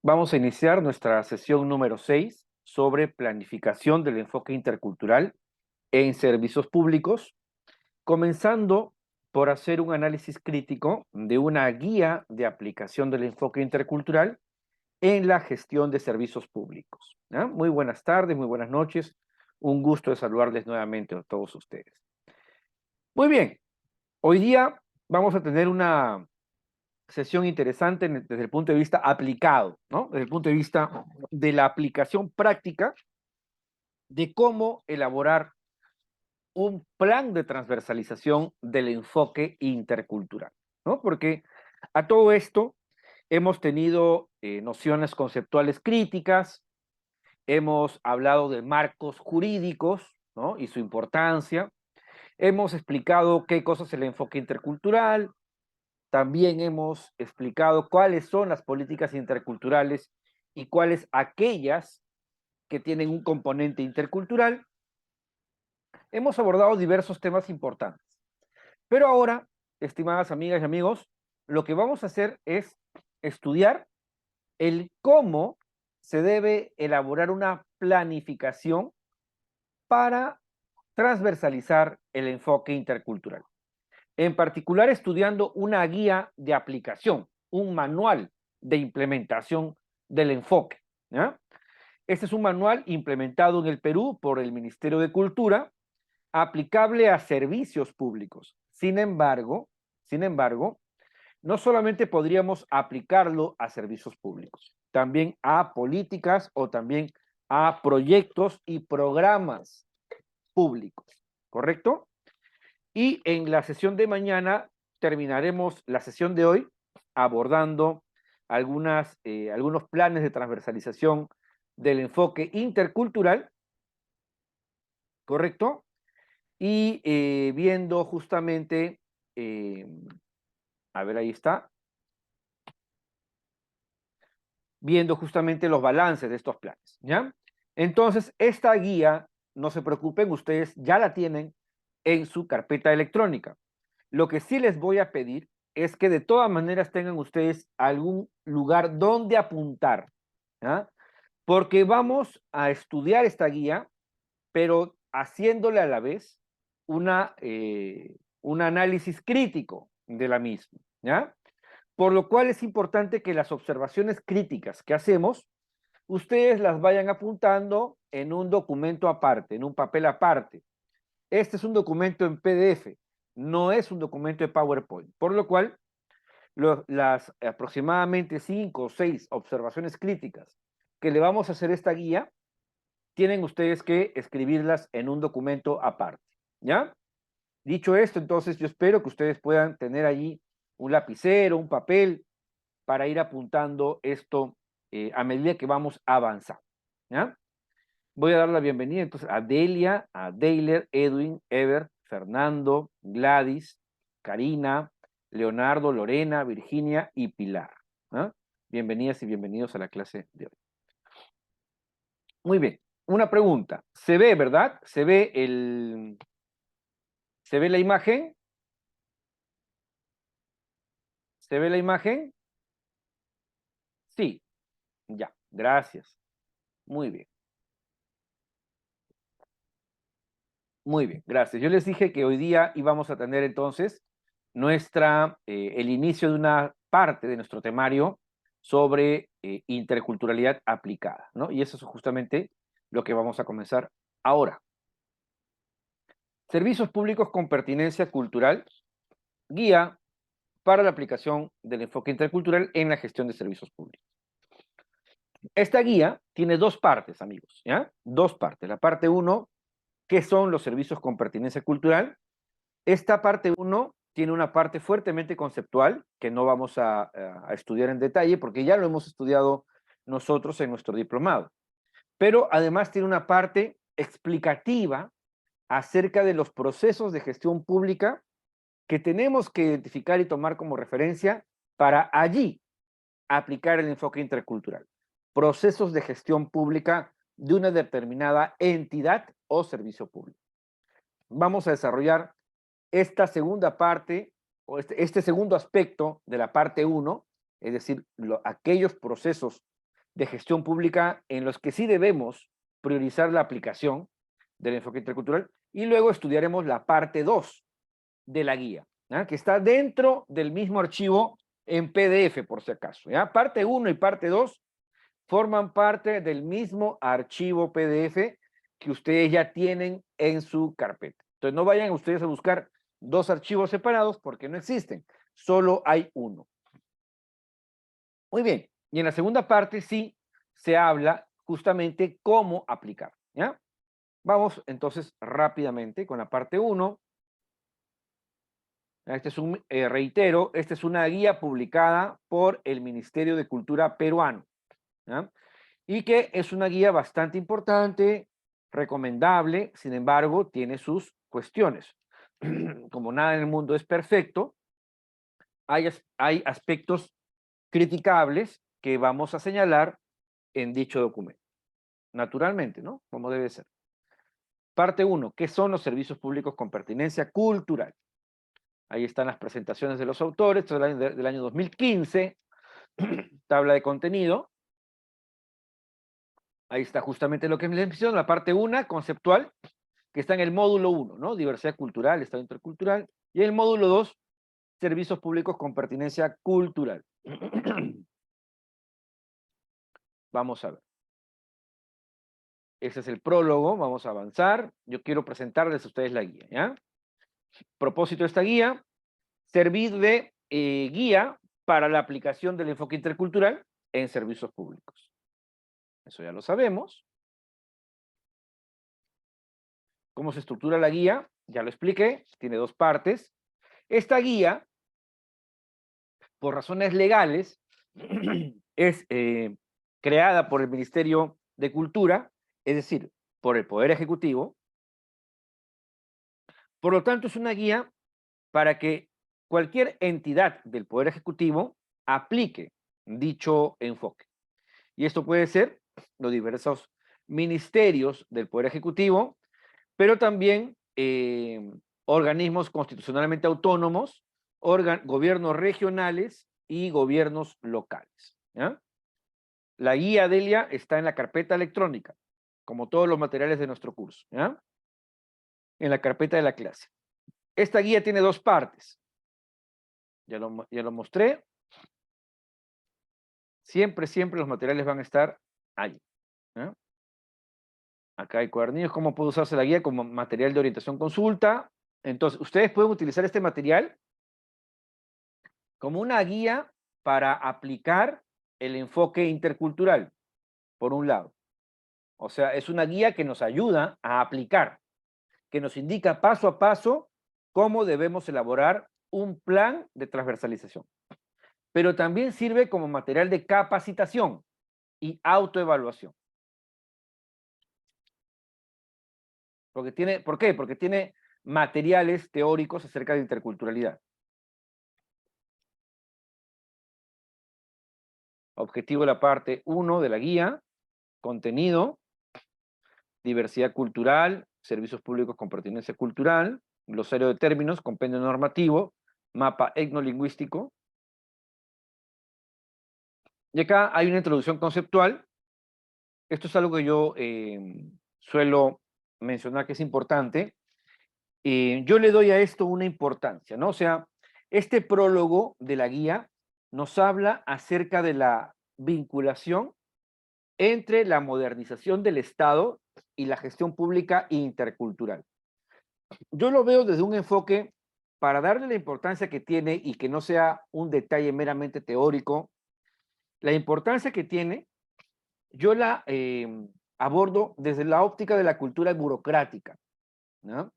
Vamos a iniciar nuestra sesión número 6 sobre planificación del enfoque intercultural en servicios públicos, comenzando por hacer un análisis crítico de una guía de aplicación del enfoque intercultural en la gestión de servicios públicos. ¿Ah? Muy buenas tardes, muy buenas noches. Un gusto de saludarles nuevamente a todos ustedes. Muy bien, hoy día vamos a tener una sesión interesante desde el punto de vista aplicado, ¿no? Desde el punto de vista de la aplicación práctica de cómo elaborar un plan de transversalización del enfoque intercultural, ¿no? Porque a todo esto hemos tenido nociones conceptuales críticas, hemos hablado de marcos jurídicos, ¿no? Y su importancia, hemos explicado qué cosa es el enfoque intercultural. También hemos explicado cuáles son las políticas interculturales y cuáles aquellas que tienen un componente intercultural. Hemos abordado diversos temas importantes. Pero ahora, estimadas amigas y amigos, lo que vamos a hacer es estudiar el cómo se debe elaborar una planificación para transversalizar el enfoque intercultural. En particular, estudiando una guía de aplicación, un manual de implementación del enfoque, ¿ya? Este es un manual implementado en el Perú por el Ministerio de Cultura, aplicable a servicios públicos. Sin embargo, no solamente podríamos aplicarlo a servicios públicos, también a políticas o también a proyectos y programas públicos, ¿correcto? Y en la sesión de mañana terminaremos la sesión de hoy abordando algunos planes de transversalización del enfoque intercultural, ¿correcto? Y viendo justamente, a ver, ahí está, viendo justamente los balances de estos planes, ¿ya? Entonces, esta guía, no se preocupen, ustedes ya la tienen en su carpeta electrónica. Lo que sí les voy a pedir es que de todas maneras tengan ustedes algún lugar donde apuntar, ¿ya? Porque vamos a estudiar esta guía, pero haciéndole a la vez un análisis crítico de la misma, ¿ya? Por lo cual es importante que las observaciones críticas que hacemos, ustedes las vayan apuntando en un documento aparte, en un papel aparte. Este es un documento en PDF, no es un documento de PowerPoint, por lo cual las aproximadamente 5 o 6 observaciones críticas que le vamos a hacer a esta guía, tienen ustedes que escribirlas en un documento aparte, ¿ya? Dicho esto, entonces yo espero que ustedes puedan tener allí un lapicero, un papel, para ir apuntando esto a medida que vamos avanzando, ¿ya? Voy a dar la bienvenida entonces a Delia, a Deiler, Edwin, Ever, Fernando, Gladys, Karina, Leonardo, Lorena, Virginia y Pilar, ¿no? Bienvenidas y bienvenidos a la clase de hoy. Muy bien, una pregunta. ¿Se ve, verdad? ¿Se ve la imagen? ¿Se ve la imagen? Sí, ya, gracias. Muy bien. Muy bien, gracias. Yo les dije que hoy día íbamos a tener entonces el inicio de una parte de nuestro temario sobre interculturalidad aplicada, ¿no? Y eso es justamente lo que vamos a comenzar ahora. Servicios públicos con pertinencia cultural, guía para la aplicación del enfoque intercultural en la gestión de servicios públicos. Esta guía tiene dos partes, amigos, ¿ya? Dos partes. La parte 1, ¿qué son los servicios con pertinencia cultural? Esta parte 1 tiene una parte fuertemente conceptual que no vamos a estudiar en detalle porque ya lo hemos estudiado nosotros en nuestro diplomado. Pero además tiene una parte explicativa acerca de los procesos de gestión pública que tenemos que identificar y tomar como referencia para allí aplicar el enfoque intercultural. Procesos de gestión pública de una determinada entidad o servicio público. Vamos a desarrollar esta segunda parte, o este segundo aspecto de la parte 1, es decir, aquellos procesos de gestión pública en los que sí debemos priorizar la aplicación del enfoque intercultural, y luego estudiaremos la parte 2 de la guía, ¿ya? Que está dentro del mismo archivo en PDF, por si acaso, ¿ya? Parte 1 y parte 2 forman parte del mismo archivo PDF que ustedes ya tienen en su carpeta. Entonces no vayan ustedes a buscar dos archivos separados porque no existen, solo hay uno. Muy bien, y en la segunda parte sí se habla justamente cómo aplicar, ¿ya? Vamos entonces rápidamente con la parte 1. Este es reitero, esta es una guía publicada por el Ministerio de Cultura peruano, ¿ya? Y que es una guía bastante importante, recomendable, sin embargo, tiene sus cuestiones. Como nada en el mundo es perfecto, hay aspectos criticables que vamos a señalar en dicho documento. Naturalmente, ¿no? Como debe ser. Parte 1. ¿Qué son los servicios públicos con pertinencia cultural? Ahí están las presentaciones de los autores, del año 2015, tabla de contenido. Ahí está justamente lo que les menciono, la parte 1, conceptual, que está en el módulo 1, ¿no? Diversidad cultural, estado intercultural. Y en el módulo 2, servicios públicos con pertinencia cultural. Vamos a ver. Ese es el prólogo, vamos a avanzar. Yo quiero presentarles a ustedes la guía, ¿ya? Propósito de esta guía, servir de guía para la aplicación del enfoque intercultural en servicios públicos. Eso ya lo sabemos. ¿Cómo se estructura la guía? Ya lo expliqué, tiene dos partes. Esta guía, por razones legales, es creada por el Ministerio de Cultura, es decir, por el Poder Ejecutivo. Por lo tanto, es una guía para que cualquier entidad del Poder Ejecutivo aplique dicho enfoque. Y esto puede ser los diversos ministerios del Poder Ejecutivo, pero también organismos constitucionalmente autónomos, gobiernos regionales y gobiernos locales, ¿ya? La guía Delia está en la carpeta electrónica, como todos los materiales de nuestro curso, ¿ya? En la carpeta de la clase. Esta guía tiene dos partes. Ya lo mostré. Siempre, siempre los materiales van a estar allí, ¿ya? Acá hay cuadernillos, cómo puede usarse la guía como material de orientación consulta. Entonces, ustedes pueden utilizar este material como una guía para aplicar el enfoque intercultural, por un lado. O sea, es una guía que nos ayuda a aplicar, que nos indica paso a paso cómo debemos elaborar un plan de transversalización. Pero también sirve como material de capacitación y autoevaluación. ¿Por qué? Porque tiene materiales teóricos acerca de interculturalidad. Objetivo de la parte 1 de la guía, contenido, diversidad cultural, servicios públicos con pertinencia cultural, glosario de términos, compendio normativo, mapa etnolingüístico. Y acá hay una introducción conceptual. Esto es algo que yo suelo mencionar que es importante. Yo le doy a esto una importancia, ¿no? O sea, este prólogo de la guía nos habla acerca de la vinculación entre la modernización del Estado y la gestión pública intercultural. Yo lo veo desde un enfoque para darle la importancia que tiene y que no sea un detalle meramente teórico. La importancia que tiene, yo la abordo desde la óptica de la cultura burocrática, ¿no?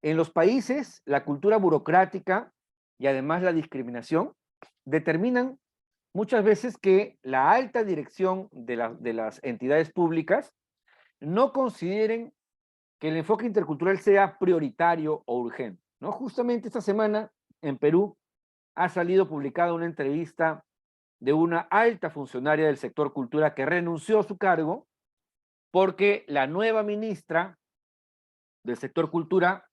En los países, la cultura burocrática y además la discriminación determinan muchas veces que la alta dirección de las entidades públicas no consideren que el enfoque intercultural sea prioritario o urgente, ¿no? Justamente esta semana en Perú ha salido publicada una entrevista de una alta funcionaria del sector cultura que renunció a su cargo porque la nueva ministra del sector cultura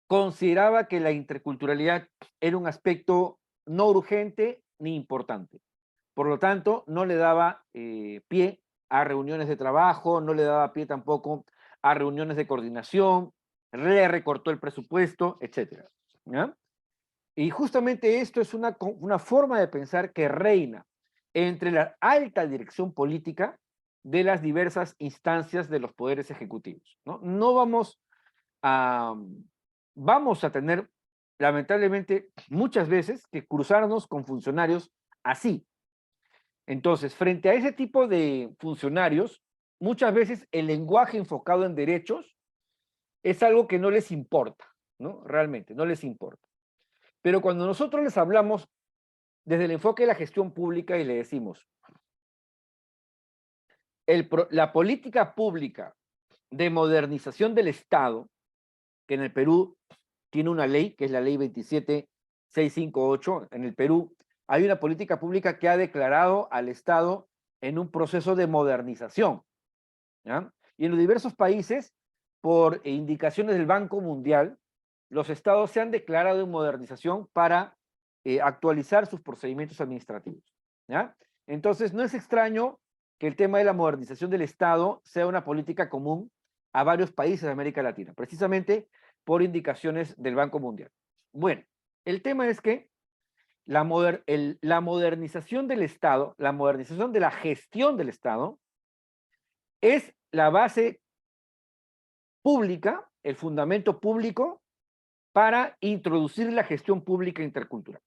consideraba que la interculturalidad era un aspecto no urgente ni importante. Por lo tanto, no le daba pie a reuniones de trabajo, no le daba pie tampoco a reuniones de coordinación, le recortó el presupuesto, etcétera, ¿ya? Y justamente esto es una forma de pensar que reina entre la alta dirección política de las diversas instancias de los poderes ejecutivos, ¿no? No a, vamos a tener, lamentablemente, muchas veces que cruzarnos con funcionarios así. Entonces, frente a ese tipo de funcionarios, muchas veces el lenguaje enfocado en derechos es algo que no les importa, ¿no? Realmente, no les importa. Pero cuando nosotros les hablamos desde el enfoque de la gestión pública y le decimos, la política pública de modernización del Estado, que en el Perú tiene una ley, que es la ley 27658, en el Perú hay una política pública que ha declarado al Estado en un proceso de modernización, ¿ya? Y en los diversos países, por indicaciones del Banco Mundial, los estados se han declarado en modernización para actualizar sus procedimientos administrativos, ¿ya? Entonces, no es extraño que el tema de la modernización del Estado sea una política común a varios países de América Latina, precisamente por indicaciones del Banco Mundial. Bueno, el tema es que la modernización del Estado, la modernización de la gestión del Estado, es la base pública, el fundamento público para introducir la gestión pública intercultural,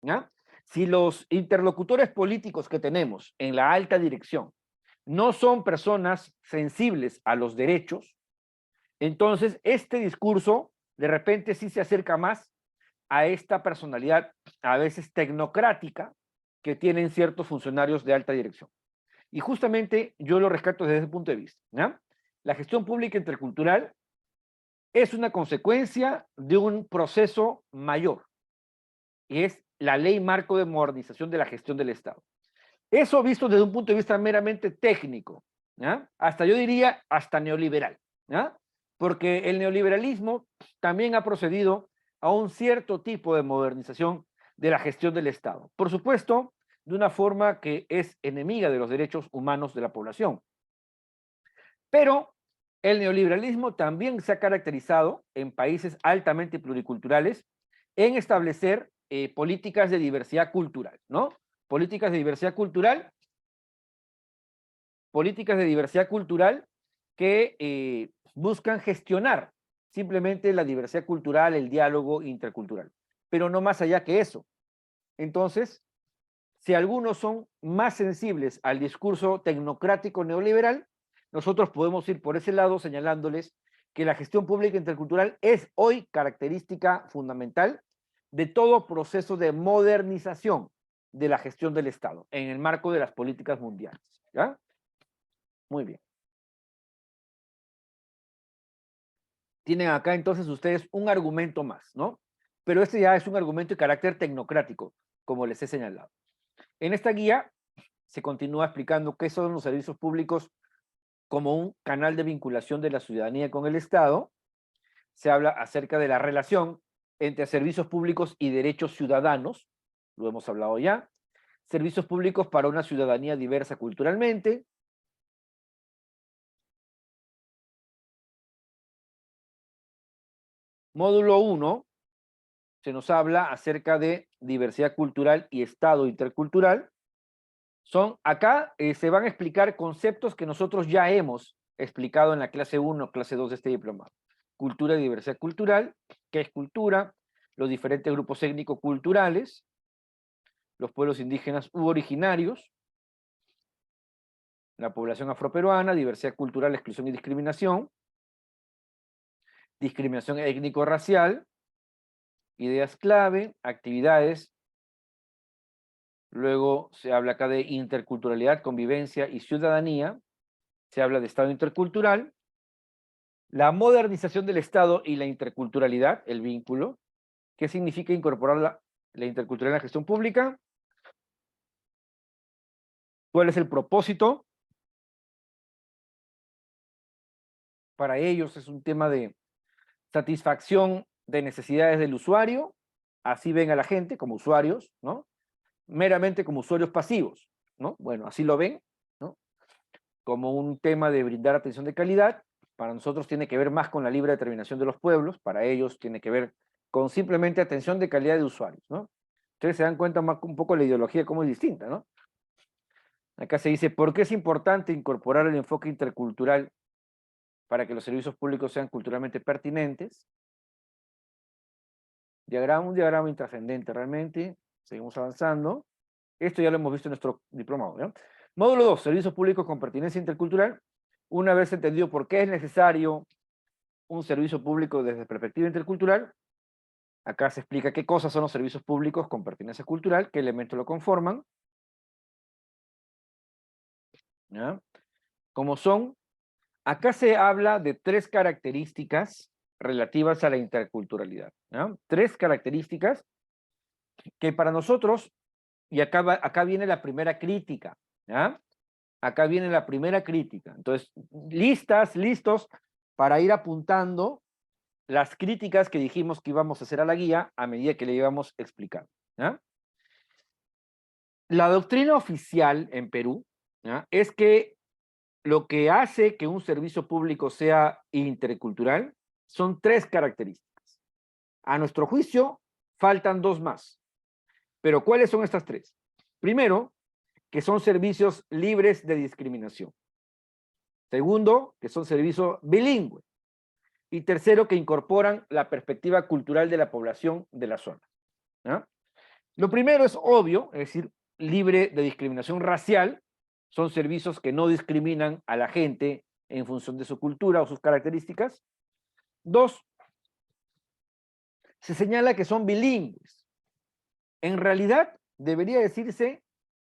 ¿ya? Si los interlocutores políticos que tenemos en la alta dirección no son personas sensibles a los derechos, entonces este discurso de repente sí se acerca más a esta personalidad a veces tecnocrática que tienen ciertos funcionarios de alta dirección. Y justamente yo lo rescato desde ese punto de vista, ¿ya? La gestión pública intercultural es una consecuencia de un proceso mayor, y es la ley marco de modernización de la gestión del Estado. Eso visto desde un punto de vista meramente técnico, ¿ya? Hasta yo diría, hasta neoliberal, ¿ya? Porque el neoliberalismo también ha procedido a un cierto tipo de modernización de la gestión del Estado. Por supuesto, de una forma que es enemiga de los derechos humanos de la población. Pero el neoliberalismo también se ha caracterizado en países altamente pluriculturales en establecer políticas de diversidad cultural, ¿no? Políticas de diversidad cultural, políticas de diversidad cultural que buscan gestionar simplemente la diversidad cultural, el diálogo intercultural, pero no más allá que eso. Entonces, si algunos son más sensibles al discurso tecnocrático neoliberal, nosotros podemos ir por ese lado señalándoles que la gestión pública intercultural es hoy característica fundamental de todo proceso de modernización de la gestión del Estado en el marco de las políticas mundiales, ¿ya? Muy bien. Tienen acá entonces ustedes un argumento más, ¿no? Pero este ya es un argumento de carácter tecnocrático, como les he señalado. En esta guía se continúa explicando qué son los servicios públicos como un canal de vinculación de la ciudadanía con el Estado. Se habla acerca de la relación entre servicios públicos y derechos ciudadanos, lo hemos hablado ya. Servicios públicos para una ciudadanía diversa culturalmente. Módulo 1 se nos habla acerca de diversidad cultural y Estado intercultural. Acá se van a explicar conceptos que nosotros ya hemos explicado en la clase 1, clase 2 de este diplomado. Cultura y diversidad cultural, ¿qué es cultura? Los diferentes grupos étnico-culturales, los pueblos indígenas u originarios, la población afroperuana, diversidad cultural, exclusión y discriminación, discriminación étnico-racial, ideas clave, actividades. Luego se habla acá de interculturalidad, convivencia y ciudadanía. Se habla de Estado intercultural. La modernización del Estado y la interculturalidad, el vínculo. ¿Qué significa incorporar la interculturalidad en la gestión pública? ¿Cuál es el propósito? Para ellos es un tema de satisfacción de necesidades del usuario. Así ven a la gente como usuarios, ¿no? Meramente como usuarios pasivos. ¿no? Bueno, así lo ven, ¿no? Como un tema de brindar atención de calidad. Para nosotros tiene que ver más con la libre determinación de los pueblos, para ellos tiene que ver con simplemente atención de calidad de usuarios, ¿no? Ustedes se dan cuenta más un poco la ideología cómo es distinta, ¿no? Acá se dice, ¿por qué es importante incorporar el enfoque intercultural para que los servicios públicos sean culturalmente pertinentes? Un diagrama intrascendente realmente. Seguimos avanzando. Esto ya lo hemos visto en nuestro diplomado, ¿no? Módulo 2, servicios públicos con pertinencia intercultural. Una vez entendido por qué es necesario un servicio público desde perspectiva intercultural, acá se explica qué cosas son los servicios públicos con pertinencia cultural, qué elementos lo conforman, ¿ya? Como son, acá se habla de 3 características relativas a la interculturalidad, ¿ya? 3 características que para nosotros, y acá viene la primera crítica, ¿ya? Acá viene la primera crítica. Entonces, listos para ir apuntando las críticas que dijimos que íbamos a hacer a la guía a medida que le íbamos explicando, ¿ya? La doctrina oficial en Perú, ¿ya?, es que lo que hace que un servicio público sea intercultural son 3 características. A nuestro juicio, faltan 2 más. Pero ¿cuáles son estas 3? Primero, que son servicios libres de discriminación. Segundo, que son servicios bilingües. Y tercero, que incorporan la perspectiva cultural de la población de la zona, ¿ya? Lo primero es obvio, es decir, libre de discriminación racial. Son servicios que no discriminan a la gente en función de su cultura o sus características. 2, se señala que son bilingües. En realidad, debería decirse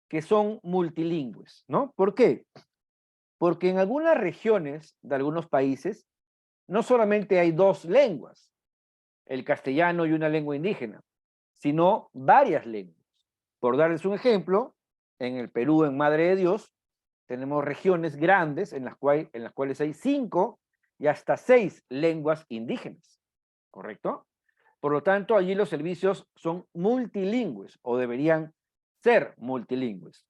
que son multilingües, ¿no? ¿Por qué? Porque en algunas regiones de algunos países no solamente hay 2 lenguas, el castellano y una lengua indígena, sino varias lenguas. Por darles un ejemplo, en el Perú, en Madre de Dios, tenemos regiones grandes en las cuales hay 5 y hasta 6 lenguas indígenas, ¿correcto? Por lo tanto, allí los servicios son multilingües o deberían ser multilingües.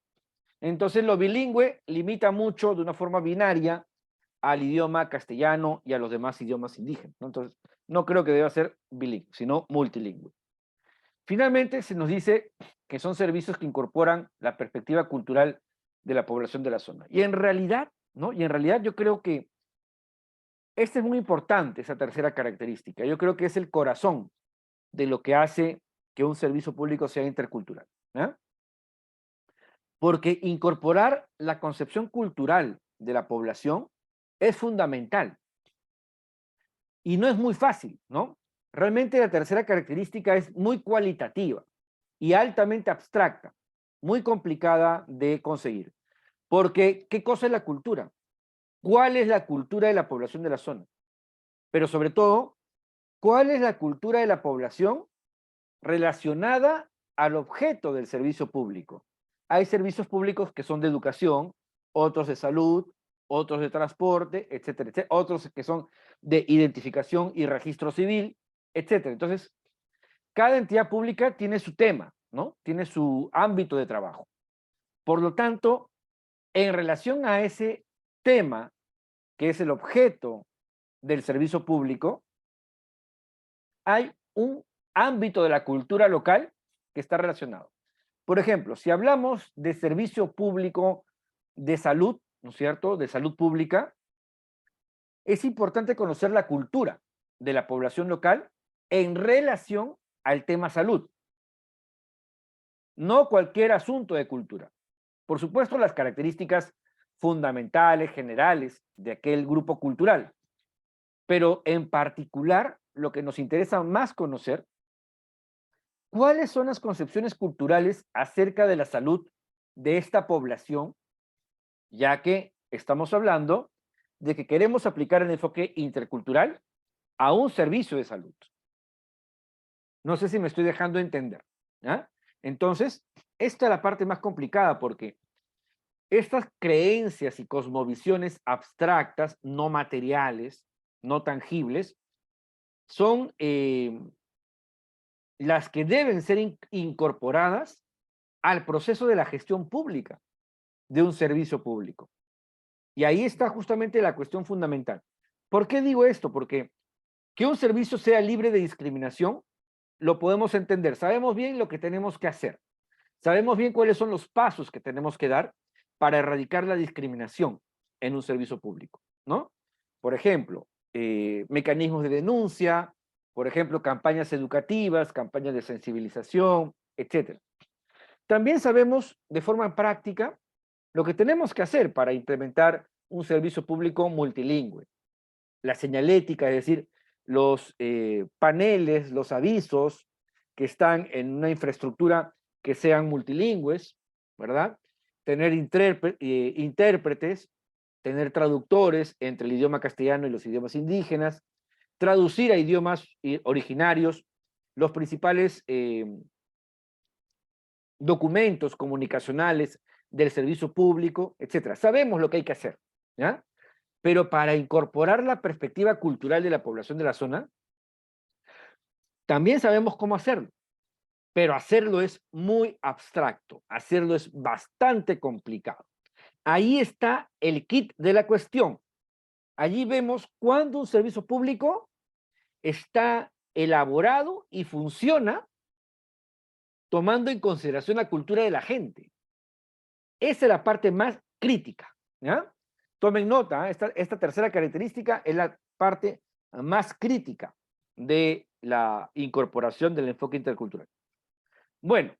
Entonces, lo bilingüe limita mucho de una forma binaria al idioma castellano y a los demás idiomas indígenas, ¿no? Entonces, no creo que deba ser bilingüe, sino multilingüe. Finalmente, se nos dice que son servicios que incorporan la perspectiva cultural de la población de la zona. Y en realidad, ¿no? Y en realidad yo creo que esta es muy importante, esa tercera característica. Yo creo que es el corazón de lo que hace que un servicio público sea intercultural, ¿eh? Porque incorporar la concepción cultural de la población es fundamental. Y no es muy fácil, ¿no? Realmente la tercera característica es muy cualitativa y altamente abstracta, muy complicada de conseguir. Porque, ¿qué cosa es la cultura? ¿Cuál es la cultura de la población de la zona? Pero sobre todo, ¿cuál es la cultura de la población relacionada al objeto del servicio público? Hay servicios públicos que son de educación, otros de salud, otros de transporte, etcétera, etcétera, otros que son de identificación y registro civil, etcétera. Entonces, cada entidad pública tiene su tema, ¿no? Tiene su ámbito de trabajo. Por lo tanto, en relación a ese tema, que es el objeto del servicio público, hay un ámbito de la cultura local que está relacionado. Por ejemplo, si hablamos de servicio público de salud, ¿no es cierto?, de salud pública, es importante conocer la cultura de la población local en relación al tema salud. No cualquier asunto de cultura. Por supuesto, las características fundamentales, generales de aquel grupo cultural. Pero en particular, lo que nos interesa más conocer, ¿cuáles son las concepciones culturales acerca de la salud de esta población? Ya que estamos hablando de que queremos aplicar el enfoque intercultural a un servicio de salud. No sé si me estoy dejando entender, ¿ya? Entonces, esta es la parte más complicada porque estas creencias y cosmovisiones abstractas, no materiales, no tangibles, son las que deben ser incorporadas al proceso de la gestión pública. de un servicio público. Y ahí está justamente la cuestión fundamental. ¿Por qué digo esto? Porque que un servicio sea libre de discriminación, lo podemos entender. Sabemos bien lo que tenemos que hacer. Sabemos bien cuáles son los pasos que tenemos que dar para erradicar la discriminación en un servicio público, ¿no? Por ejemplo, mecanismos de denuncia, por ejemplo, campañas educativas, campañas de sensibilización, etc. También sabemos de forma práctica lo que tenemos que hacer para implementar un servicio público multilingüe. La señalética, es decir, los paneles, los avisos que están en una infraestructura que sean multilingües, ¿verdad? Tener intérpretes, tener traductores entre el idioma castellano y los idiomas indígenas, traducir a idiomas originarios, los principales documentos comunicacionales del servicio público, etcétera. Sabemos lo que hay que hacer, ¿ya? Pero para incorporar la perspectiva cultural de la población de la zona, también sabemos cómo hacerlo, pero hacerlo es muy abstracto, hacerlo es bastante complicado. Ahí está el kit de la cuestión. Allí vemos cuándo un servicio público está elaborado y funciona tomando en consideración la cultura de la gente. Esa es la parte más crítica, ¿ya? Tomen nota, esta tercera característica es la parte más crítica de la incorporación del enfoque intercultural. Bueno,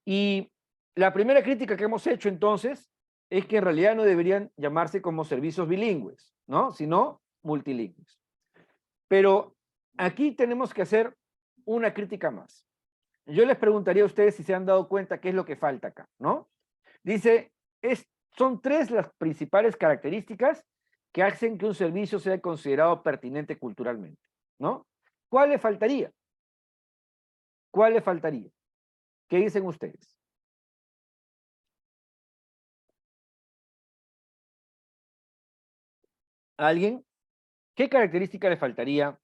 y la primera crítica que hemos hecho entonces es que en realidad no deberían llamarse como servicios bilingües, ¿no? Sino multilingües. Pero aquí tenemos que hacer una crítica más. Yo les preguntaría a ustedes si se han dado cuenta qué es lo que falta acá, ¿no? Dice, son tres las principales características que hacen que un servicio sea considerado pertinente culturalmente, ¿no? ¿Cuál le faltaría? ¿Cuál le faltaría? ¿Qué dicen ustedes? ¿Alguien? ¿Qué característica le faltaría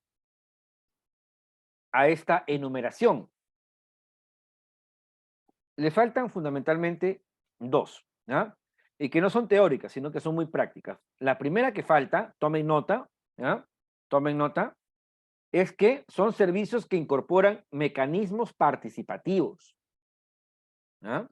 a esta enumeración? Le faltan fundamentalmente dos, ¿ya? Y que no son teóricas, sino que son muy prácticas. La primera que falta, tomen nota, ¿ya? Tomen nota, es que son servicios que incorporan mecanismos participativos, ¿ya?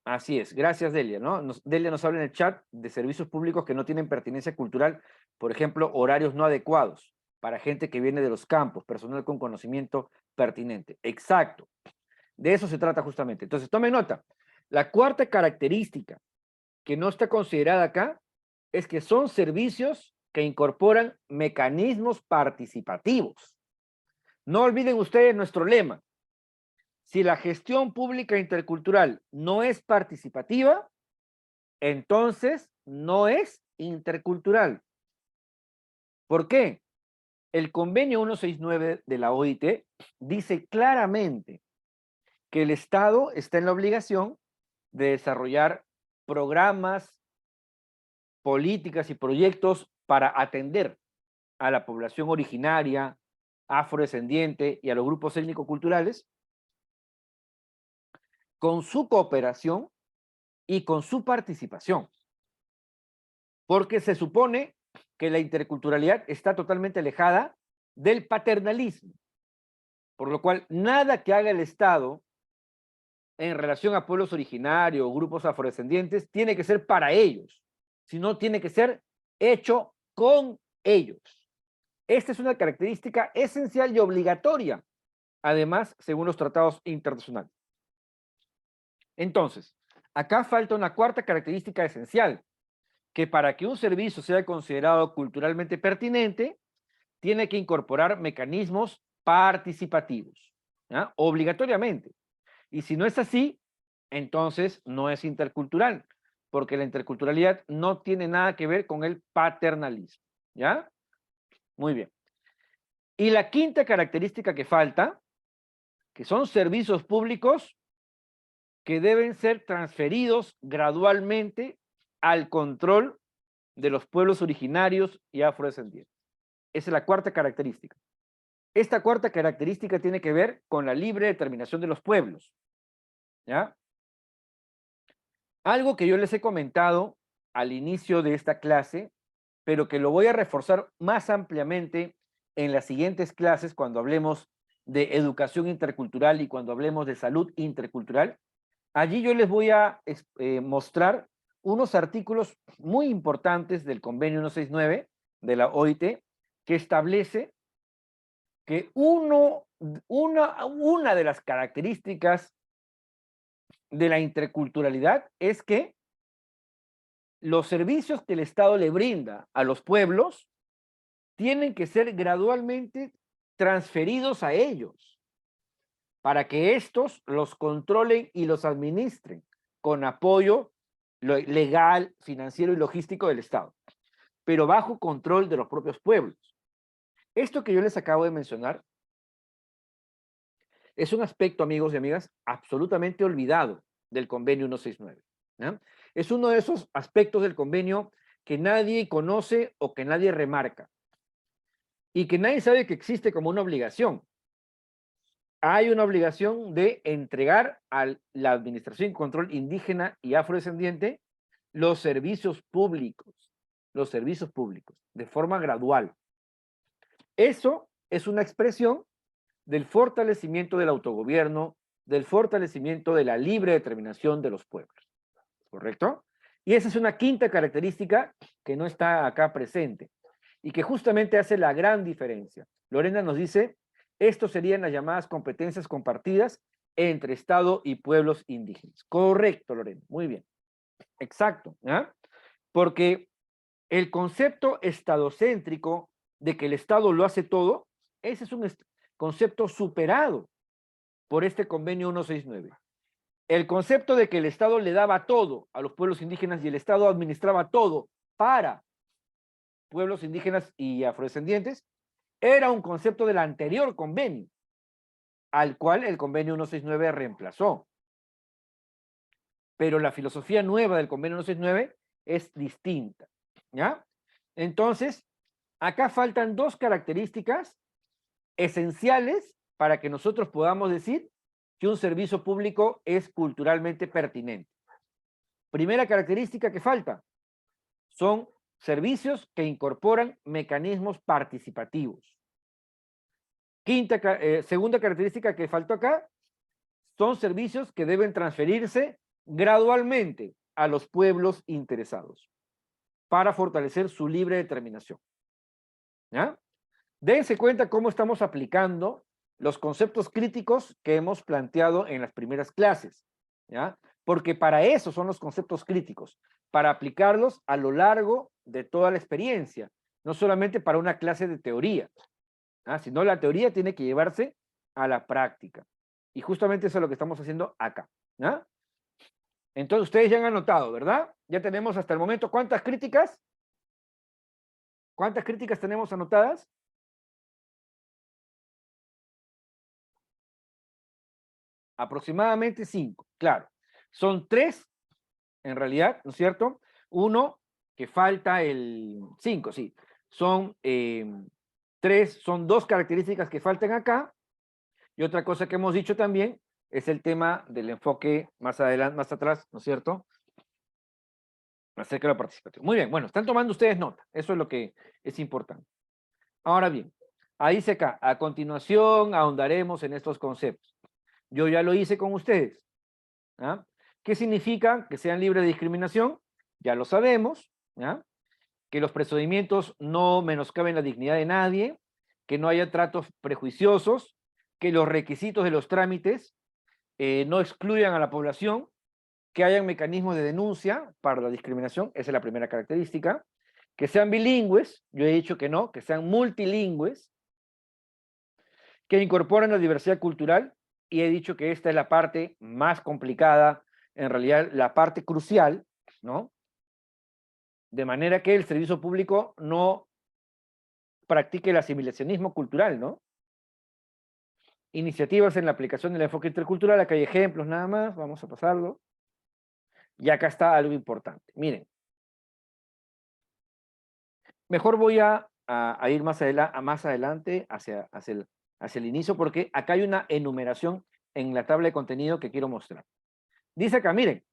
Así es, gracias Delia, ¿no? Delia nos habla en el chat de servicios públicos que no tienen pertinencia cultural, por ejemplo, horarios no adecuados para gente que viene de los campos, personal con conocimiento pertinente. Exacto, de eso se trata justamente. Entonces, tomen nota, la cuarta característica que no está considerada acá es que son servicios que incorporan mecanismos participativos. No olviden ustedes nuestro lema. Si la gestión pública intercultural no es participativa, entonces no es intercultural. ¿Por qué? El convenio 169 de la OIT dice claramente que el Estado está en la obligación de desarrollar programas, políticas y proyectos para atender a la población originaria, afrodescendiente y a los grupos étnico-culturales con su cooperación y con su participación. Porque se supone que la interculturalidad está totalmente alejada del paternalismo, por lo cual nada que haga el Estado en relación a pueblos originarios o grupos afrodescendientes tiene que ser para ellos, sino tiene que ser hecho con ellos. Esta es una característica esencial y obligatoria, además, según los tratados internacionales. Entonces, acá falta una cuarta característica esencial, que para que un servicio sea considerado culturalmente pertinente, tiene que incorporar mecanismos participativos, ¿ya? Obligatoriamente. Y si no es así, entonces no es intercultural, porque la interculturalidad no tiene nada que ver con el paternalismo, ¿ya? Muy bien. Y la quinta característica que falta, que son servicios públicos que deben ser transferidos gradualmente al control de los pueblos originarios y afrodescendientes. Esa es la cuarta característica. Esta cuarta característica tiene que ver con la libre determinación de los pueblos, ¿ya? Algo que yo les he comentado al inicio de esta clase, pero que lo voy a reforzar más ampliamente en las siguientes clases cuando hablemos de educación intercultural y cuando hablemos de salud intercultural. Allí yo les voy a mostrar unos artículos muy importantes del convenio 169 de la OIT que establece que una de las características de la interculturalidad es que los servicios que el Estado le brinda a los pueblos tienen que ser gradualmente transferidos a ellos para que éstos los controlen y los administren con apoyo legal, financiero y logístico del Estado, pero bajo control de los propios pueblos. Esto que yo les acabo de mencionar es un aspecto, amigos y amigas, absolutamente olvidado del convenio 169. ¿Ya? Es uno de esos aspectos del convenio que nadie conoce o que nadie remarca y que nadie sabe que existe como una obligación. Hay una obligación de entregar a la administración y control indígena y afrodescendiente los servicios públicos, de forma gradual. Eso es una expresión del fortalecimiento del autogobierno, del fortalecimiento de la libre determinación de los pueblos, ¿correcto? Y esa es una quinta característica que no está acá presente y que justamente hace la gran diferencia. Lorena nos dice, estos serían las llamadas competencias compartidas entre Estado y pueblos indígenas. Correcto, Lorena, muy bien. Exacto, ¿ah? Porque el concepto estadocéntrico de que el Estado lo hace todo, ese es un concepto superado por este convenio 169. El concepto de que el Estado le daba todo a los pueblos indígenas y el Estado administraba todo para pueblos indígenas y afrodescendientes, era un concepto del anterior convenio, al cual el convenio 169 reemplazó. Pero la filosofía nueva del convenio 169 es distinta, ¿ya? Entonces, acá faltan dos características esenciales para que nosotros podamos decir que un servicio público es culturalmente pertinente. Primera característica que falta, son servicios que incorporan mecanismos participativos. Segunda característica que faltó acá, son servicios que deben transferirse gradualmente a los pueblos interesados para fortalecer su libre determinación. ¿Ya? Dense cuenta cómo estamos aplicando los conceptos críticos que hemos planteado en las primeras clases, ¿ya? Porque para eso son los conceptos críticos, para aplicarlos a lo largo de toda la experiencia, no solamente para una clase de teoría, ¿ah? Sino la teoría tiene que llevarse a la práctica. Y justamente eso es lo que estamos haciendo acá, ¿ya? Entonces ustedes ya han anotado, ¿verdad? Ya tenemos hasta el momento, ¿cuántas críticas? ¿Cuántas críticas tenemos anotadas? Aproximadamente 5, claro. Son 3, en realidad, ¿no es cierto? Uno, que falta el 5, sí. Son 3, son 2 características que faltan acá. Y otra cosa que hemos dicho también es el tema del enfoque más adelante, más atrás, ¿no es cierto? Acerca de la participación. Muy bien, bueno, están tomando ustedes nota. Eso es lo que es importante. Ahora bien, ahí se acá. A continuación ahondaremos en estos conceptos. Yo ya lo hice con ustedes. ¿Ah? ¿Qué significa que sean libres de discriminación? Ya lo sabemos, ¿ya? Que los procedimientos no menoscaben la dignidad de nadie, que no haya tratos prejuiciosos, que los requisitos de los trámites no excluyan a la población, que hayan mecanismos de denuncia para la discriminación, esa es la primera característica, que sean bilingües, yo he dicho que no, que sean multilingües, que incorporen la diversidad cultural, y he dicho que esta es la parte más complicada, en realidad la parte crucial, ¿no? De manera que el servicio público no practique el asimilacionismo cultural, ¿no? Iniciativas en la aplicación del enfoque intercultural, acá hay ejemplos nada más, vamos a pasarlo. Y acá está algo importante. Miren, mejor voy a ir más adelante hacia hacia el inicio, porque acá hay una enumeración en la tabla de contenido que quiero mostrar. Dice acá, miren,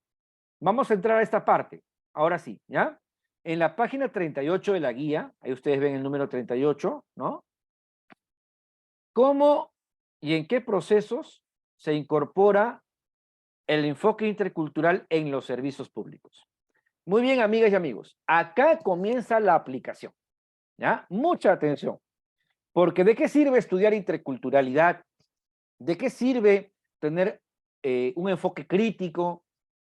vamos a entrar a esta parte. Ahora sí, ¿ya? En la página 38 de la guía, ahí ustedes ven el número 38, ¿no? ¿Cómo y en qué procesos se incorpora el enfoque intercultural en los servicios públicos? Muy bien, amigas y amigos, acá comienza la aplicación, ¿ya? Mucha atención, porque ¿de qué sirve estudiar interculturalidad? ¿De qué sirve tener un enfoque crítico?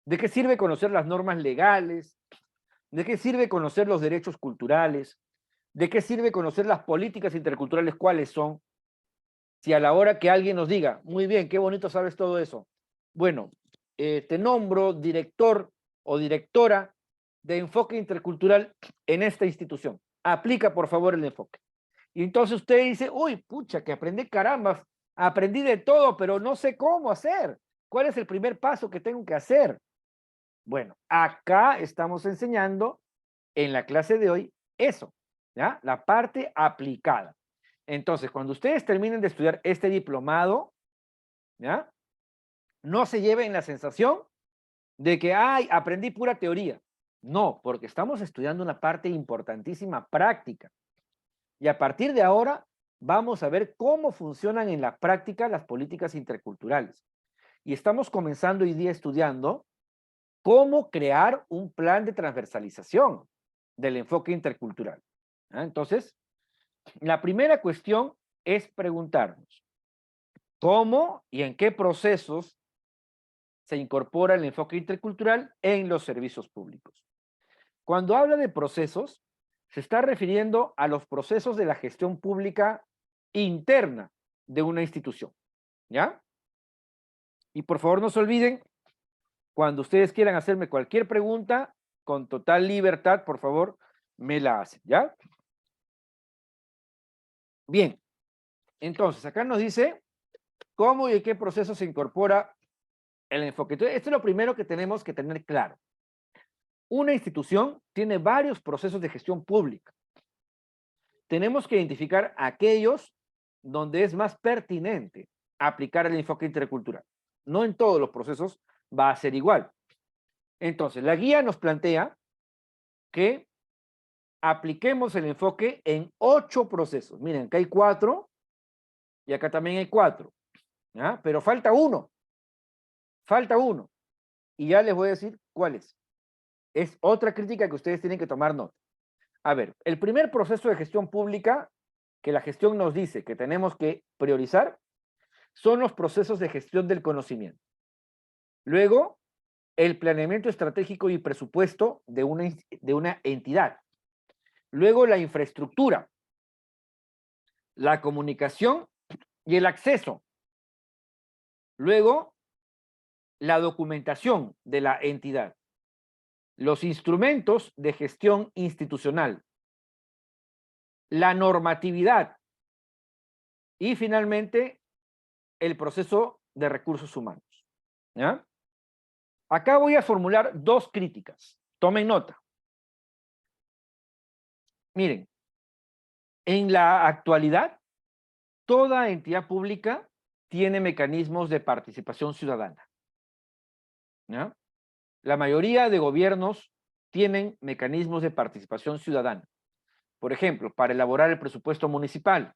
¿De qué sirve conocer las normas legales? ¿De qué sirve conocer los derechos culturales? ¿De qué sirve conocer las políticas interculturales cuáles son? Si a la hora que alguien nos diga, muy bien, qué bonito sabes todo eso. Bueno, te nombro director o directora de enfoque intercultural en esta institución. Aplica, por favor, el enfoque. Y entonces usted dice, uy, pucha, que aprendí carambas, aprendí de todo, pero no sé cómo hacer. ¿Cuál es el primer paso que tengo que hacer? Bueno, acá estamos enseñando en la clase de hoy eso, ¿ya? La parte aplicada. Entonces, cuando ustedes terminen de estudiar este diplomado, ¿ya? No se lleven la sensación de que, ay, aprendí pura teoría. No, porque estamos estudiando una parte importantísima práctica. Y a partir de ahora vamos a ver cómo funcionan en la práctica las políticas interculturales. Y estamos comenzando hoy día estudiando cómo crear un plan de transversalización del enfoque intercultural. ¿Ah? Entonces, la primera cuestión es preguntarnos, ¿cómo y en qué procesos se incorpora el enfoque intercultural en los servicios públicos? Cuando habla de procesos, se está refiriendo a los procesos de la gestión pública interna de una institución, ¿ya? Y por favor no se olviden, cuando ustedes quieran hacerme cualquier pregunta, con total libertad, por favor, me la hacen, ¿ya? Bien, entonces acá nos dice cómo y en qué proceso se incorpora el enfoque. Entonces, esto es lo primero que tenemos que tener claro. Una institución tiene varios procesos de gestión pública. Tenemos que identificar aquellos donde es más pertinente aplicar el enfoque intercultural. No en todos los procesos va a ser igual. Entonces, la guía nos plantea que apliquemos el enfoque en 8 procesos. Miren, acá hay 4 y acá también hay 4. ¿Ya? Pero falta uno. Falta uno. Y ya les voy a decir cuál es. Es otra crítica que ustedes tienen que tomar nota. A ver, el primer proceso de gestión pública que la gestión nos dice que tenemos que priorizar son los procesos de gestión del conocimiento. Luego, el planeamiento estratégico y presupuesto de una entidad. Luego, la infraestructura, la comunicación y el acceso. Luego, la documentación de la entidad. Los instrumentos de gestión institucional. La normatividad. Y finalmente, el proceso de recursos humanos. ¿Ya? Acá voy a formular 2 críticas. Tomen nota. Miren, en la actualidad, toda entidad pública tiene mecanismos de participación ciudadana. ¿Ya? La mayoría de gobiernos tienen mecanismos de participación ciudadana. Por ejemplo, para elaborar el presupuesto municipal,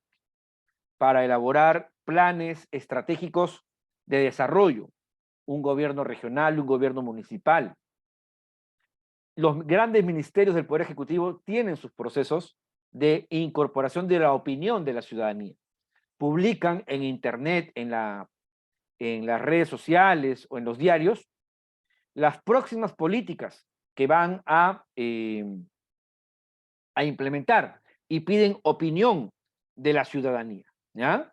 para elaborar planes estratégicos de desarrollo, un gobierno regional, un gobierno municipal. Los grandes ministerios del Poder Ejecutivo tienen sus procesos de incorporación de la opinión de la ciudadanía. Publican en Internet, en las redes sociales o en los diarios, las próximas políticas que van a implementar y piden opinión de la ciudadanía, ¿ya?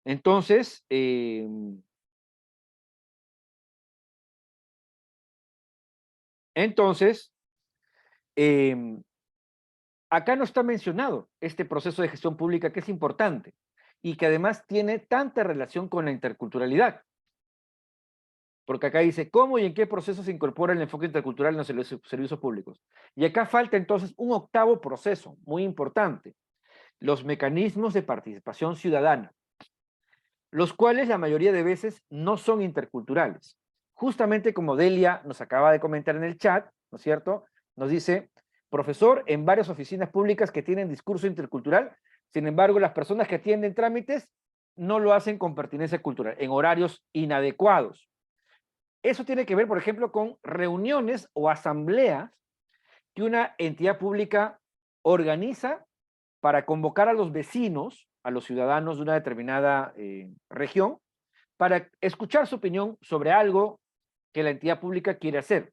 Entonces, acá no está mencionado este proceso de gestión pública que es importante y que además tiene tanta relación con la interculturalidad. Porque acá dice, ¿cómo y en qué proceso se incorpora el enfoque intercultural en los servicios públicos? Y acá falta entonces un 8º proceso, muy importante, los mecanismos de participación ciudadana. los cuales la mayoría de veces no son interculturales. Justamente como Delia nos acaba de comentar en el chat, ¿no es cierto? Nos dice, profesor, en varias oficinas públicas que tienen discurso intercultural, sin embargo, las personas que atienden trámites no lo hacen con pertinencia cultural, en horarios inadecuados. Eso tiene que ver, por ejemplo, con reuniones o asambleas que una entidad pública organiza para convocar a los vecinos, a los ciudadanos de una determinada región, para escuchar su opinión sobre algo que la entidad pública quiere hacer,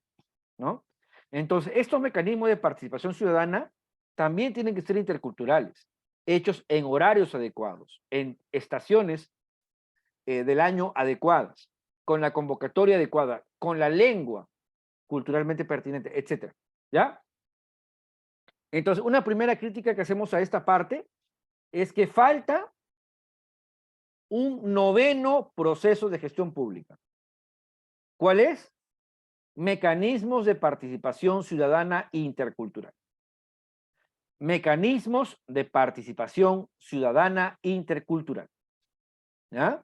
¿no? Entonces, estos mecanismos de participación ciudadana también tienen que ser interculturales, hechos en horarios adecuados, en estaciones del año adecuadas, con la convocatoria adecuada, con la lengua culturalmente pertinente, etcétera, ¿ya? Entonces, una primera crítica que hacemos a esta parte es que falta un noveno proceso de gestión pública. ¿Cuál es? Mecanismos de participación ciudadana intercultural. Mecanismos de participación ciudadana intercultural. ¿Ya?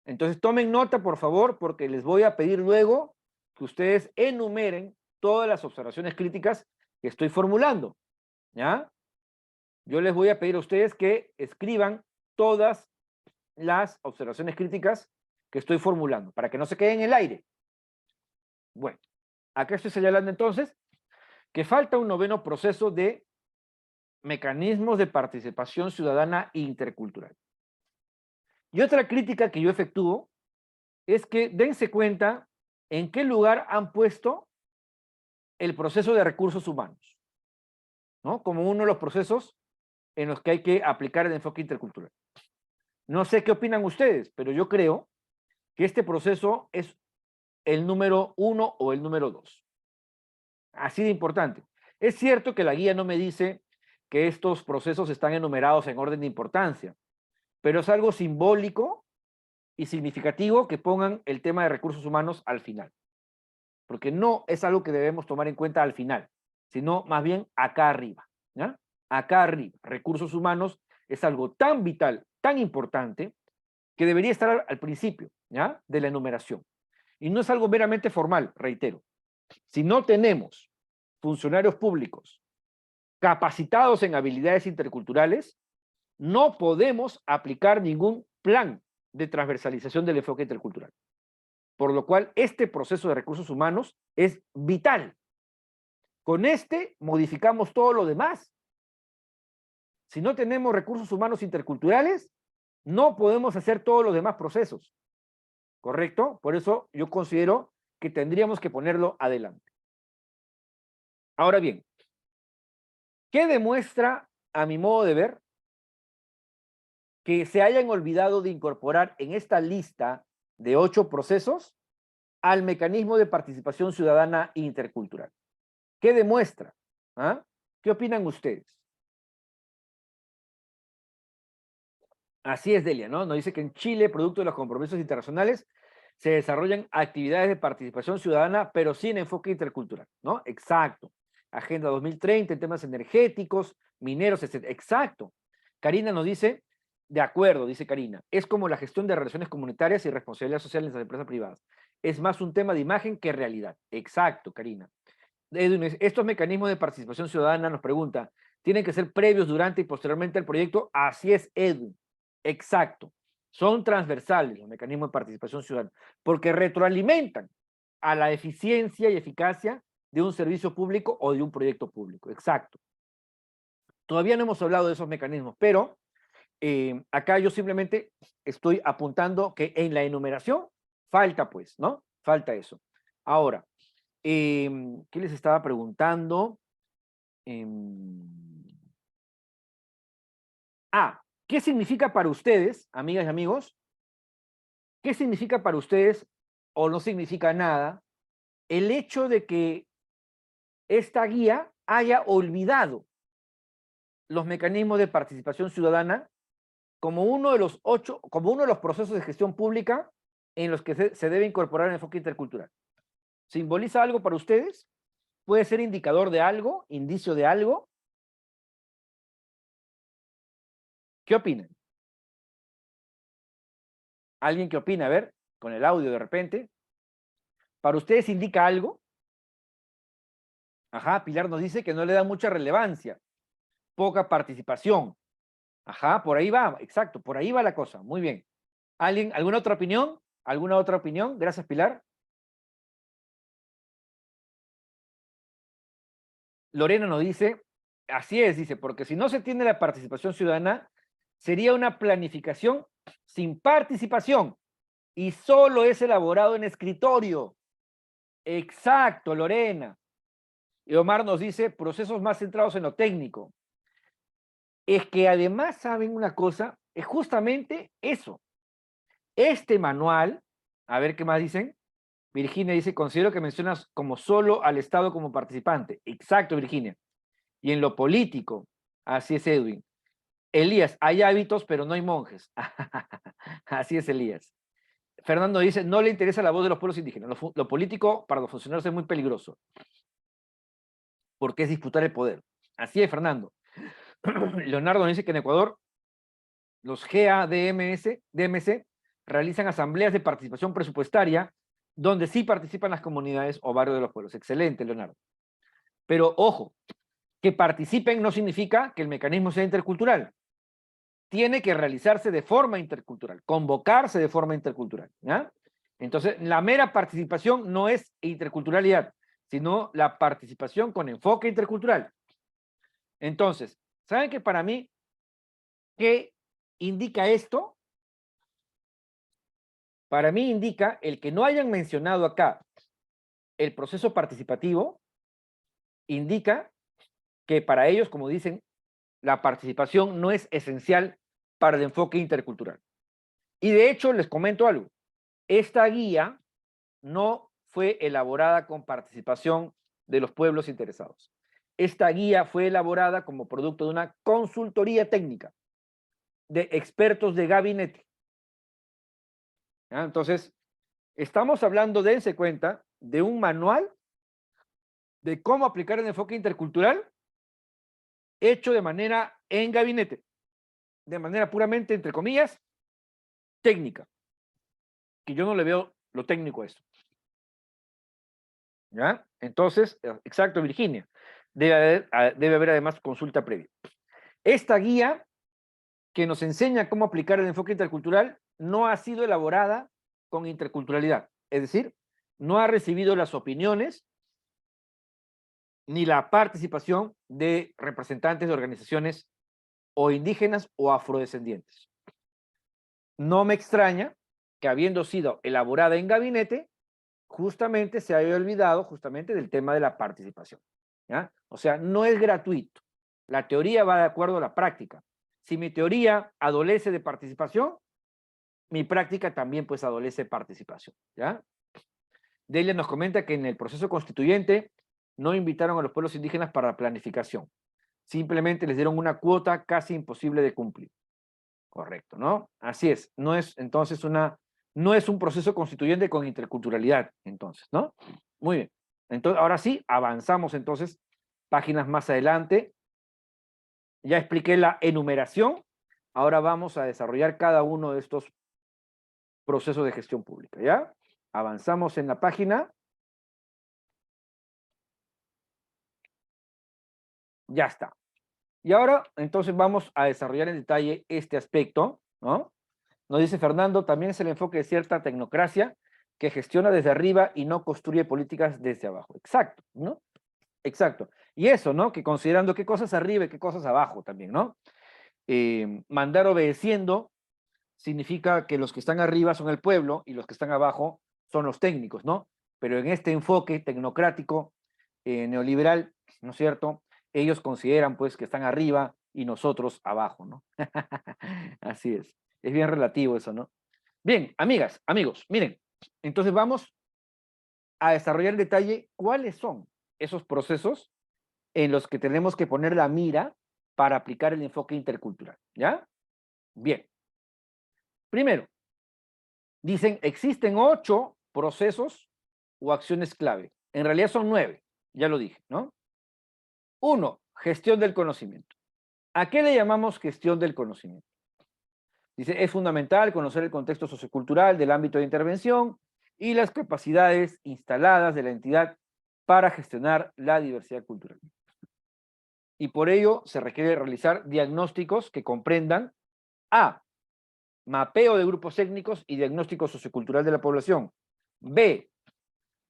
Entonces tomen nota, por favor, porque les voy a pedir luego que ustedes enumeren todas las observaciones críticas que estoy formulando. ¿Ya? Yo les voy a pedir a ustedes que escriban todas las observaciones críticas que estoy formulando, para que no se queden en el aire. Bueno, acá estoy señalando entonces que falta un noveno proceso de mecanismos de participación ciudadana intercultural. Y otra crítica que yo efectúo es que dense cuenta en qué lugar han puesto el proceso de recursos humanos, ¿no? Como uno de los procesos en los que hay que aplicar el enfoque intercultural. No sé qué opinan ustedes, pero yo creo que este proceso es el número 1 o el número 2. Así de importante. Es cierto que la guía no me dice que estos procesos están enumerados en orden de importancia, pero es algo simbólico y significativo que pongan el tema de recursos humanos al final, porque no es algo que debemos tomar en cuenta al final, sino más bien acá arriba, ¿ya? Acá arriba, recursos humanos es algo tan vital, tan importante, que debería estar al principio, ¿ya? De la enumeración. Y no es algo meramente formal, reitero. Si no tenemos funcionarios públicos capacitados en habilidades interculturales, no podemos aplicar ningún plan de transversalización del enfoque intercultural. Por lo cual, este proceso de recursos humanos es vital. Con este modificamos todo lo demás. Si no tenemos recursos humanos interculturales, no podemos hacer todos los demás procesos. ¿Correcto? Por eso yo considero que tendríamos que ponerlo adelante. Ahora bien, ¿qué demuestra, a mi modo de ver, que se hayan olvidado de incorporar en esta lista de 8 procesos al mecanismo de participación ciudadana intercultural? ¿Qué demuestra? ¿Ah? ¿Qué opinan ustedes? Así es, Delia, ¿no? Nos dice que en Chile, producto de los compromisos internacionales, se desarrollan actividades de participación ciudadana, pero sin enfoque intercultural, ¿no? Exacto. Agenda 2030 en temas energéticos, mineros, etc. Exacto. Karina nos dice, de acuerdo, dice Karina, es como la gestión de relaciones comunitarias y responsabilidad social en las empresas privadas. Es más un tema de imagen que realidad. Exacto, Karina. Edwin, estos mecanismos de participación ciudadana nos pregunta, ¿tienen que ser previos, durante y posteriormente al proyecto? Así es, Edwin. Exacto. Son transversales los mecanismos de participación ciudadana, porque retroalimentan a la eficiencia y eficacia de un servicio público o de un proyecto público. Exacto. Todavía no hemos hablado de esos mecanismos, pero acá yo simplemente estoy apuntando que en la enumeración falta, pues, ¿no? Falta eso. Ahora, ¿qué les estaba preguntando? ¿Qué significa para ustedes, amigas y amigos? ¿Qué significa para ustedes, o no significa nada, el hecho de que esta guía haya olvidado los mecanismos de participación ciudadana como uno de los 8, como uno de los procesos de gestión pública en los que se debe incorporar el enfoque intercultural? ¿Simboliza algo para ustedes? ¿Puede ser indicador de algo, indicio de algo? ¿Qué opinan? ¿Alguien que opina? A ver, con el audio de repente. ¿Para ustedes indica algo? Ajá, Pilar nos dice que no le da mucha relevancia, poca participación. Ajá, por ahí va, exacto, por ahí va la cosa. Muy bien. ¿Alguien, alguna otra opinión? ¿Alguna otra opinión? Gracias, Pilar. Lorena nos dice, así es, dice, porque si no se tiene la participación ciudadana, sería una planificación sin participación y solo es elaborado en escritorio. Exacto, Lorena. Y Omar nos dice, procesos más centrados en lo técnico. Es que además saben una cosa, es justamente eso. Este manual, a ver qué más dicen. Virginia dice, considero que mencionas como solo al Estado como participante. Exacto, Virginia. Y en lo político, así es, Edwin. Elías, hay hábitos, pero no hay monjes. Así es, Elías. Fernando dice, no le interesa la voz de los pueblos indígenas. Lo político para los funcionarios es muy peligroso, porque es disputar el poder. Así es, Fernando. Leonardo dice que en Ecuador los DMC realizan asambleas de participación presupuestaria donde sí participan las comunidades o barrios de los pueblos. Excelente, Leonardo. Pero ojo, que participen no significa que el mecanismo sea intercultural. Tiene que realizarse de forma intercultural, convocarse de forma intercultural. ¿Ya? Entonces, la mera participación no es interculturalidad, sino la participación con enfoque intercultural. Entonces, ¿saben que para mí qué indica esto? Para mí indica el que no hayan mencionado acá el proceso participativo, indica que para ellos, como dicen, la participación no es esencial para el enfoque intercultural. Y de hecho, les comento algo. Esta guía no fue elaborada con participación de los pueblos interesados. Esta guía fue elaborada como producto de una consultoría técnica de expertos de gabinete. ¿Ya? Entonces, estamos hablando, dense cuenta, de un manual de cómo aplicar el enfoque intercultural hecho de manera en gabinete, de manera puramente, entre comillas, técnica, que yo no le veo lo técnico a esto. ¿Ya? Entonces, exacto, Virginia, debe haber además consulta previa. Esta guía que nos enseña cómo aplicar el enfoque intercultural no ha sido elaborada con interculturalidad, es decir, no ha recibido las opiniones ni la participación de representantes de organizaciones o indígenas o afrodescendientes. No me extraña que habiendo sido elaborada en gabinete, justamente se haya olvidado justamente del tema de la participación. ¿Ya? O sea, no es gratuito. La teoría va de acuerdo a la práctica. Si mi teoría adolece de participación, mi práctica también pues adolece de participación. ¿Ya? Delia nos comenta que en el proceso constituyente no invitaron a los pueblos indígenas para la planificación. Simplemente les dieron una cuota casi imposible de cumplir. Correcto, ¿no? Así es. No es entonces no es un proceso constituyente con interculturalidad, entonces, ¿no? Muy bien. Entonces, ahora sí, avanzamos entonces páginas más adelante. Ya expliqué la enumeración. Ahora vamos a desarrollar cada uno de estos procesos de gestión pública, ¿ya? Avanzamos en la página. Ya está. Y ahora, entonces, vamos a desarrollar en detalle este aspecto, ¿no? Nos dice Fernando, también es el enfoque de cierta tecnocracia que gestiona desde arriba y no construye políticas desde abajo. Exacto, ¿no? Exacto. Y eso, ¿no? Que considerando qué cosas arriba y qué cosas abajo también, ¿no? Mandar obedeciendo significa que los que están arriba son el pueblo y los que están abajo son los técnicos, ¿no? Pero en este enfoque tecnocrático, neoliberal, ¿no es cierto? Ellos consideran pues que están arriba y nosotros abajo, ¿no? Así es. Es bien relativo eso, ¿no? Bien, amigas, amigos, miren, entonces vamos a desarrollar en detalle cuáles son esos procesos en los que tenemos que poner la mira para aplicar el enfoque intercultural, ¿ya? Bien. Primero, dicen, existen 8 procesos o acciones clave. En realidad son 9, ya lo dije, ¿no? 1, gestión del conocimiento. ¿A qué le llamamos gestión del conocimiento? Dice, es fundamental conocer el contexto sociocultural del ámbito de intervención y las capacidades instaladas de la entidad para gestionar la diversidad cultural. Y por ello se requiere realizar diagnósticos que comprendan A, mapeo de grupos étnicos y diagnóstico sociocultural de la población. B,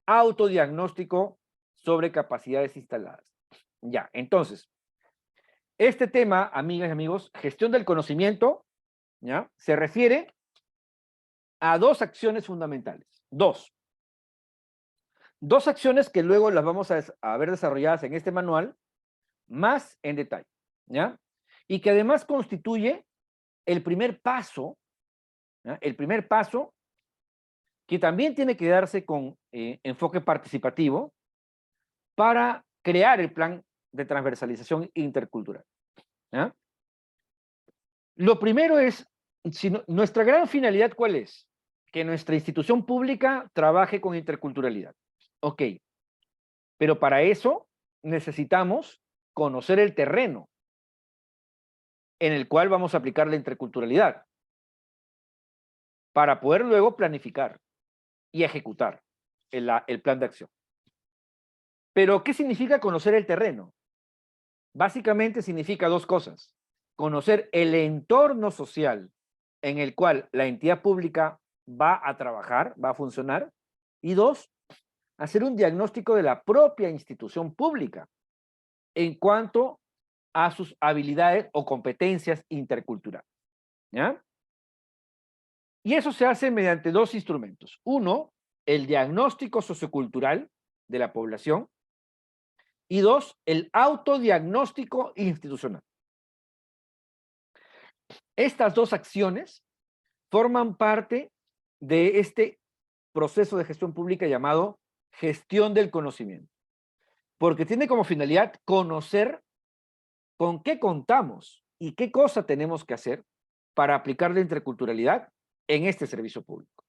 autodiagnóstico sobre capacidades instaladas. Ya, entonces, este tema, amigas y amigos, gestión del conocimiento, ¿ya? Se refiere a dos acciones fundamentales. Dos acciones que luego las vamos a ver desarrolladas en este manual, más en detalle, ¿ya? Y que además constituye el primer paso, ¿ya? El primer paso que también tiene que darse con enfoque participativo para crear el plan de transversalización intercultural, ¿ya? Lo primero es, nuestra gran finalidad, ¿cuál es? Que nuestra institución pública trabaje con interculturalidad. Ok, pero para eso necesitamos conocer el terreno en el cual vamos a aplicar la interculturalidad para poder luego planificar y ejecutar el plan de acción. Pero, ¿qué significa conocer el terreno? Básicamente significa dos cosas. Conocer el entorno social en el cual la entidad pública va a trabajar, va a funcionar. Y dos, hacer un diagnóstico de la propia institución pública en cuanto a sus habilidades o competencias interculturales, ¿ya? Y eso se hace mediante dos instrumentos. Uno, el diagnóstico sociocultural de la población. Y dos, el autodiagnóstico institucional. Estas dos acciones forman parte de este proceso de gestión pública llamado gestión del conocimiento, porque tiene como finalidad conocer con qué contamos y qué cosa tenemos que hacer para aplicar la interculturalidad en este servicio público.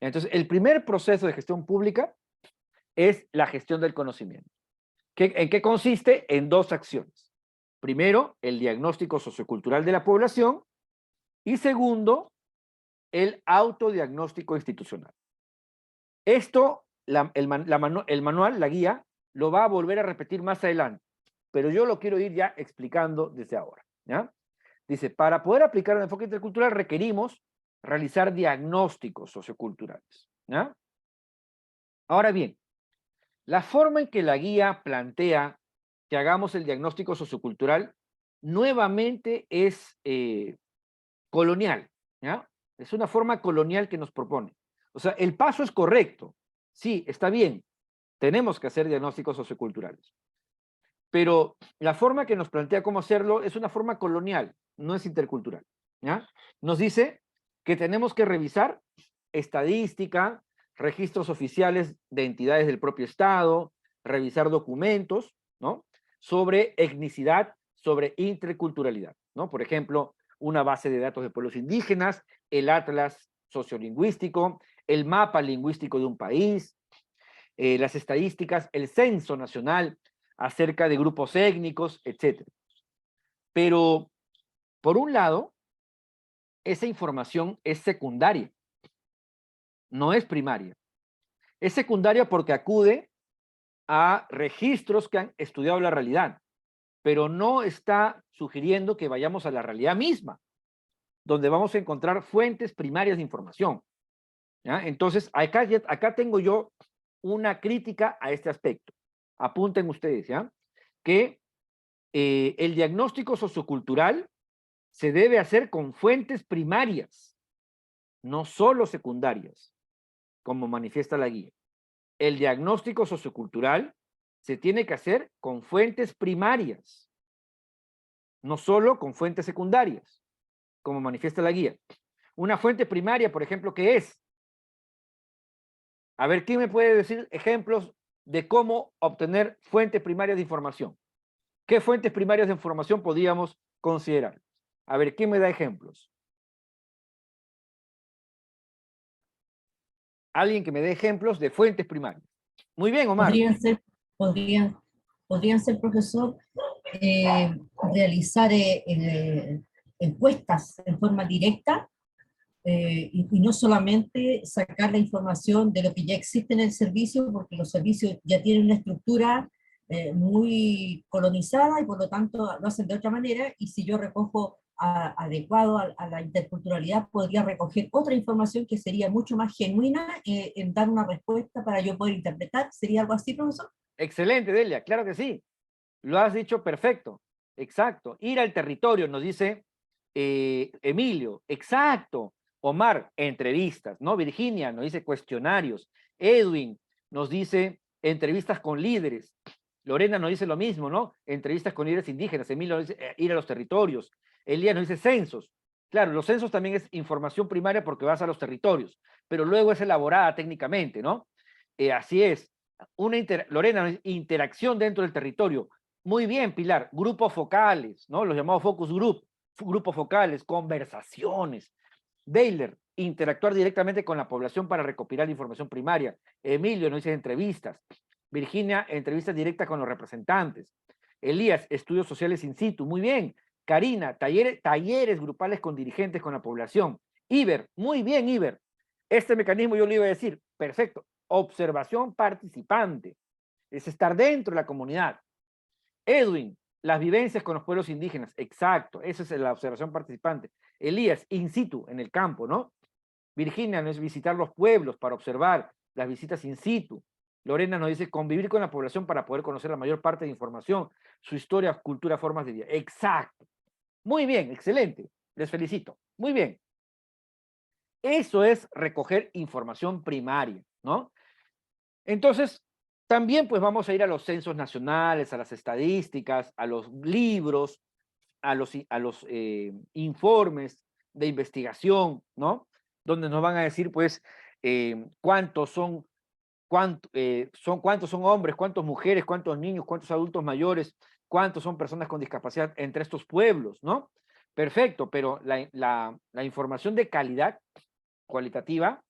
Entonces, el primer proceso de gestión pública es la gestión del conocimiento. ¿En qué consiste? En dos acciones. Primero, el diagnóstico sociocultural de la población y segundo, el autodiagnóstico institucional. Esto, el manual, la guía, lo va a volver a repetir más adelante, pero yo lo quiero ir ya explicando desde ahora, ¿ya? Dice, para poder aplicar el enfoque intercultural requerimos realizar diagnósticos socioculturales, ¿ya? Ahora bien, la forma en que la guía plantea que hagamos el diagnóstico sociocultural nuevamente es colonial, ¿ya? Es una forma colonial que nos propone. O sea, el paso es correcto. Sí, está bien. Tenemos que hacer diagnósticos socioculturales. Pero la forma que nos plantea cómo hacerlo es una forma colonial, no es intercultural, ¿ya? Nos dice que tenemos que revisar estadística, registros oficiales de entidades del propio Estado, revisar documentos, ¿no? Sobre etnicidad, sobre interculturalidad, ¿no? Por ejemplo, una base de datos de pueblos indígenas, el atlas sociolingüístico, el mapa lingüístico de un país, las estadísticas, el censo nacional acerca de grupos étnicos, etc. Pero, por un lado, esa información es secundaria, no es primaria. Es secundaria porque acude a registros que han estudiado la realidad, pero no está sugiriendo que vayamos a la realidad misma, donde vamos a encontrar fuentes primarias de información, ¿ya? Entonces, acá tengo yo una crítica a este aspecto. Apunten ustedes, ¿ya? Que el diagnóstico sociocultural se debe hacer con fuentes primarias, no solo secundarias, como manifiesta la guía. El diagnóstico sociocultural se tiene que hacer con fuentes primarias, no solo con fuentes secundarias, como manifiesta la guía. Una fuente primaria, por ejemplo, ¿qué es? A ver, ¿quién me puede decir ejemplos de cómo obtener fuentes primarias de información? ¿Qué fuentes primarias de información podríamos considerar? A ver, ¿quién me da ejemplos? Alguien que me dé ejemplos de fuentes primarias. Muy bien, Omar. Podrían ser, profesor, realizar encuestas en forma directa, y no solamente sacar la información de lo que ya existe en el servicio, porque los servicios ya tienen una estructura muy colonizada y por lo tanto lo hacen de otra manera, y si yo recojo adecuado a la interculturalidad, podría recoger otra información que sería mucho más genuina en dar una respuesta para yo poder interpretar. ¿Sería algo así, profesor? Excelente, Delia, claro que sí. Lo has dicho perfecto. Exacto. Ir al territorio, nos dice Emilio. Exacto. Omar, entrevistas, ¿no? Virginia nos dice cuestionarios. Edwin nos dice entrevistas con líderes. Lorena nos dice lo mismo, ¿no? Entrevistas con líderes indígenas. Emilio nos dice ir a los territorios. Elías nos dice censos. Claro, los censos también es información primaria porque vas a los territorios, pero luego es elaborada técnicamente, ¿no? Así es. Lorena, interacción dentro del territorio. Muy bien, Pilar. Grupos focales, ¿no? Los llamados focus group, grupos focales, conversaciones. Deiler, interactuar directamente con la población para recopilar información primaria. Emilio nos dice entrevistas. Virginia, entrevistas directas con los representantes. Elías, estudios sociales in situ. Muy bien. Karina, talleres grupales con dirigentes con la población. Iber, muy bien, Iber. Este mecanismo yo le iba a decir, perfecto. Observación participante. Es estar dentro de la comunidad. Edwin, las vivencias con los pueblos indígenas. Exacto, esa es la observación participante. Elías, in situ, en el campo, ¿no? Virginia no es visitar los pueblos para observar las visitas in situ. Lorena nos dice convivir con la población para poder conocer la mayor parte de información, su historia, cultura, formas de vida. Exacto. Muy bien, excelente. Les felicito. Muy bien. Eso es recoger información primaria, ¿no? Entonces, también pues vamos a ir a los censos nacionales, a las estadísticas, a los libros, a los informes de investigación, ¿no? Donde nos van a decir pues cuántos son hombres, cuántas mujeres, cuántos niños, cuántos adultos mayores, cuántos son personas con discapacidad entre estos pueblos, ¿no? Perfecto, pero la información de calidad cualitativa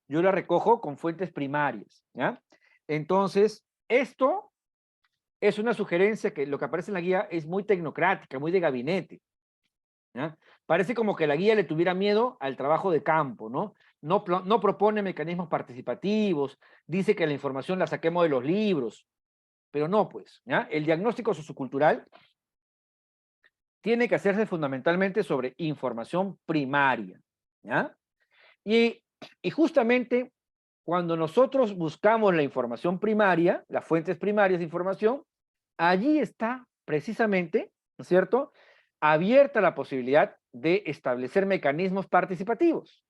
yo la recojo con fuentes primarias, ¿ya? Entonces, esto es una sugerencia que lo que aparece en la guía es muy tecnocrática, muy de gabinete, ¿ya? Parece como que la guía le tuviera miedo al trabajo de campo, ¿no? No propone mecanismos participativos, dice que la información la saquemos de los libros, pero no, pues, ¿ya? El diagnóstico sociocultural tiene que hacerse fundamentalmente sobre información primaria, ¿ya? Y, y justamente cuando nosotros buscamos la información primaria, las fuentes primarias de información, allí está precisamente, ¿no es cierto?, abierta la posibilidad de establecer mecanismos participativos.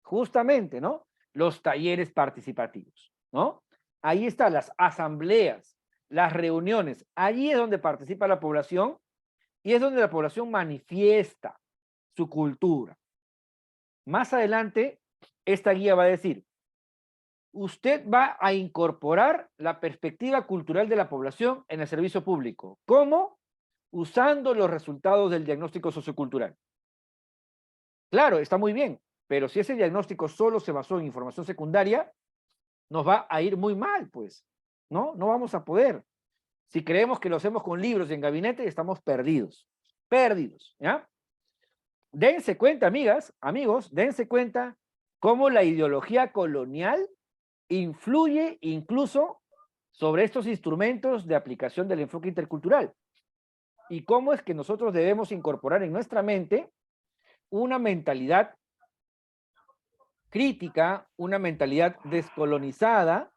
Justamente, ¿no? Los talleres participativos, ¿no? Ahí están las asambleas, las reuniones. Allí es donde participa la población y es donde la población manifiesta su cultura. Más adelante, esta guía va a decir, usted va a incorporar la perspectiva cultural de la población en el servicio público. ¿Cómo? Usando los resultados del diagnóstico sociocultural. Claro, está muy bien, pero si ese diagnóstico solo se basó en información secundaria, nos va a ir muy mal, pues, ¿no? No vamos a poder. Si creemos que lo hacemos con libros y en gabinete, estamos perdidos. Perdidos, ¿ya? Dense cuenta, amigas, amigos, dense cuenta cómo la ideología colonial influye incluso sobre estos instrumentos de aplicación del enfoque intercultural. Y cómo es que nosotros debemos incorporar en nuestra mente una mentalidad crítica, una mentalidad descolonizada,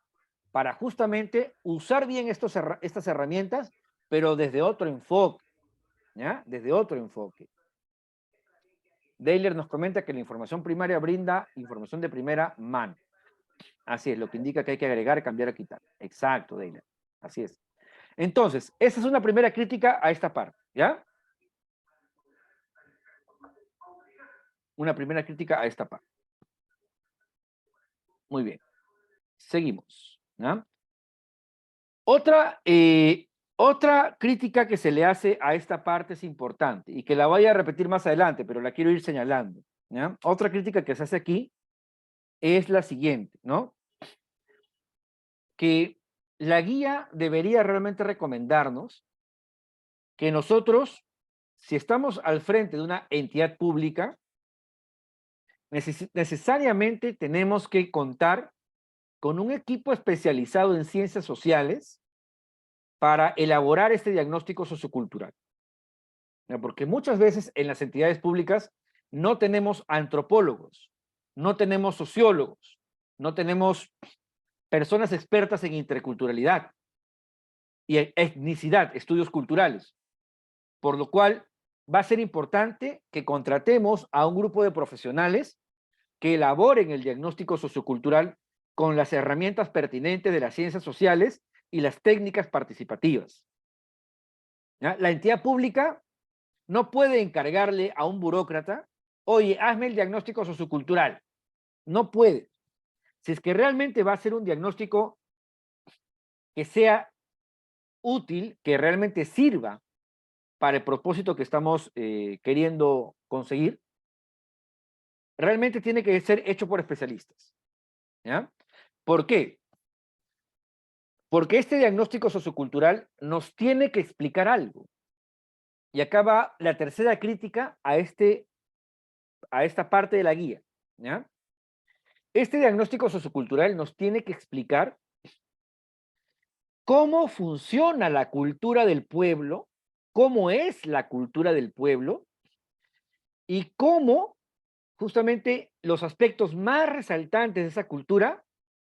para justamente usar bien estas herramientas, pero desde otro enfoque, ¿ya? Desde otro enfoque. Deiler nos comenta que la información primaria brinda información de primera mano. Así es, lo que indica que hay que agregar, cambiar o quitar. Exacto, Deiler. Así es. Entonces, esa es una primera crítica a esta parte, ¿ya? Una primera crítica a esta parte. Muy bien. Seguimos, ¿ya? Otra crítica que se le hace a esta parte es importante y que la voy a repetir más adelante, pero la quiero ir señalando, ¿ya? Otra crítica que se hace aquí es la siguiente, ¿no? Que la guía debería realmente recomendarnos que nosotros si estamos al frente de una entidad pública, necesariamente tenemos que contar con un equipo especializado en ciencias sociales para elaborar este diagnóstico sociocultural. Porque muchas veces en las entidades públicas no tenemos antropólogos, no tenemos sociólogos, no tenemos personas expertas en interculturalidad y en etnicidad, estudios culturales, por lo cual va a ser importante que contratemos a un grupo de profesionales que elaboren el diagnóstico sociocultural con las herramientas pertinentes de las ciencias sociales y las técnicas participativas. ¿Ya? La entidad pública no puede encargarle a un burócrata, oye, hazme el diagnóstico sociocultural. No puede. Si es que realmente va a ser un diagnóstico que sea útil, que realmente sirva para el propósito que estamos queriendo conseguir, realmente tiene que ser hecho por especialistas. ¿Ya? ¿Por qué? Porque este diagnóstico sociocultural nos tiene que explicar algo. Y acá va la tercera crítica a esta parte de la guía. ¿Ya? Este diagnóstico sociocultural nos tiene que explicar cómo funciona la cultura del pueblo, cómo es la cultura del pueblo y cómo justamente los aspectos más resaltantes de esa cultura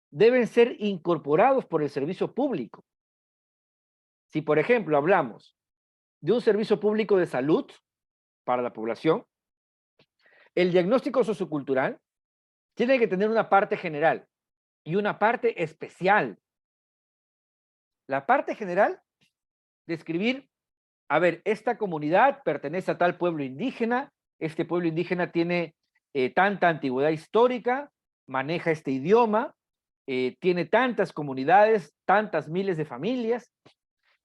deben ser incorporados por el servicio público. Si, por ejemplo, hablamos de un servicio público de salud para la población, el diagnóstico sociocultural tiene que tener una parte general y una parte especial. La parte general, describir, a ver, esta comunidad pertenece a tal pueblo indígena, este pueblo indígena tiene tanta antigüedad histórica, maneja este idioma, tiene tantas comunidades, tantas miles de familias,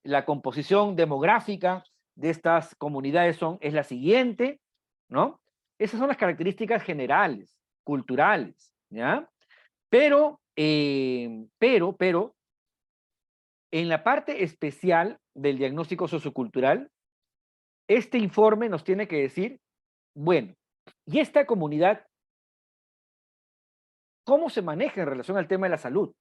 la composición demográfica de estas comunidades es la siguiente, ¿no? Esas son las características generales, culturales, ¿ya? Pero, en la parte especial del diagnóstico sociocultural, este informe nos tiene que decir, bueno, ¿y esta comunidad cómo se maneja en relación al tema de la salud?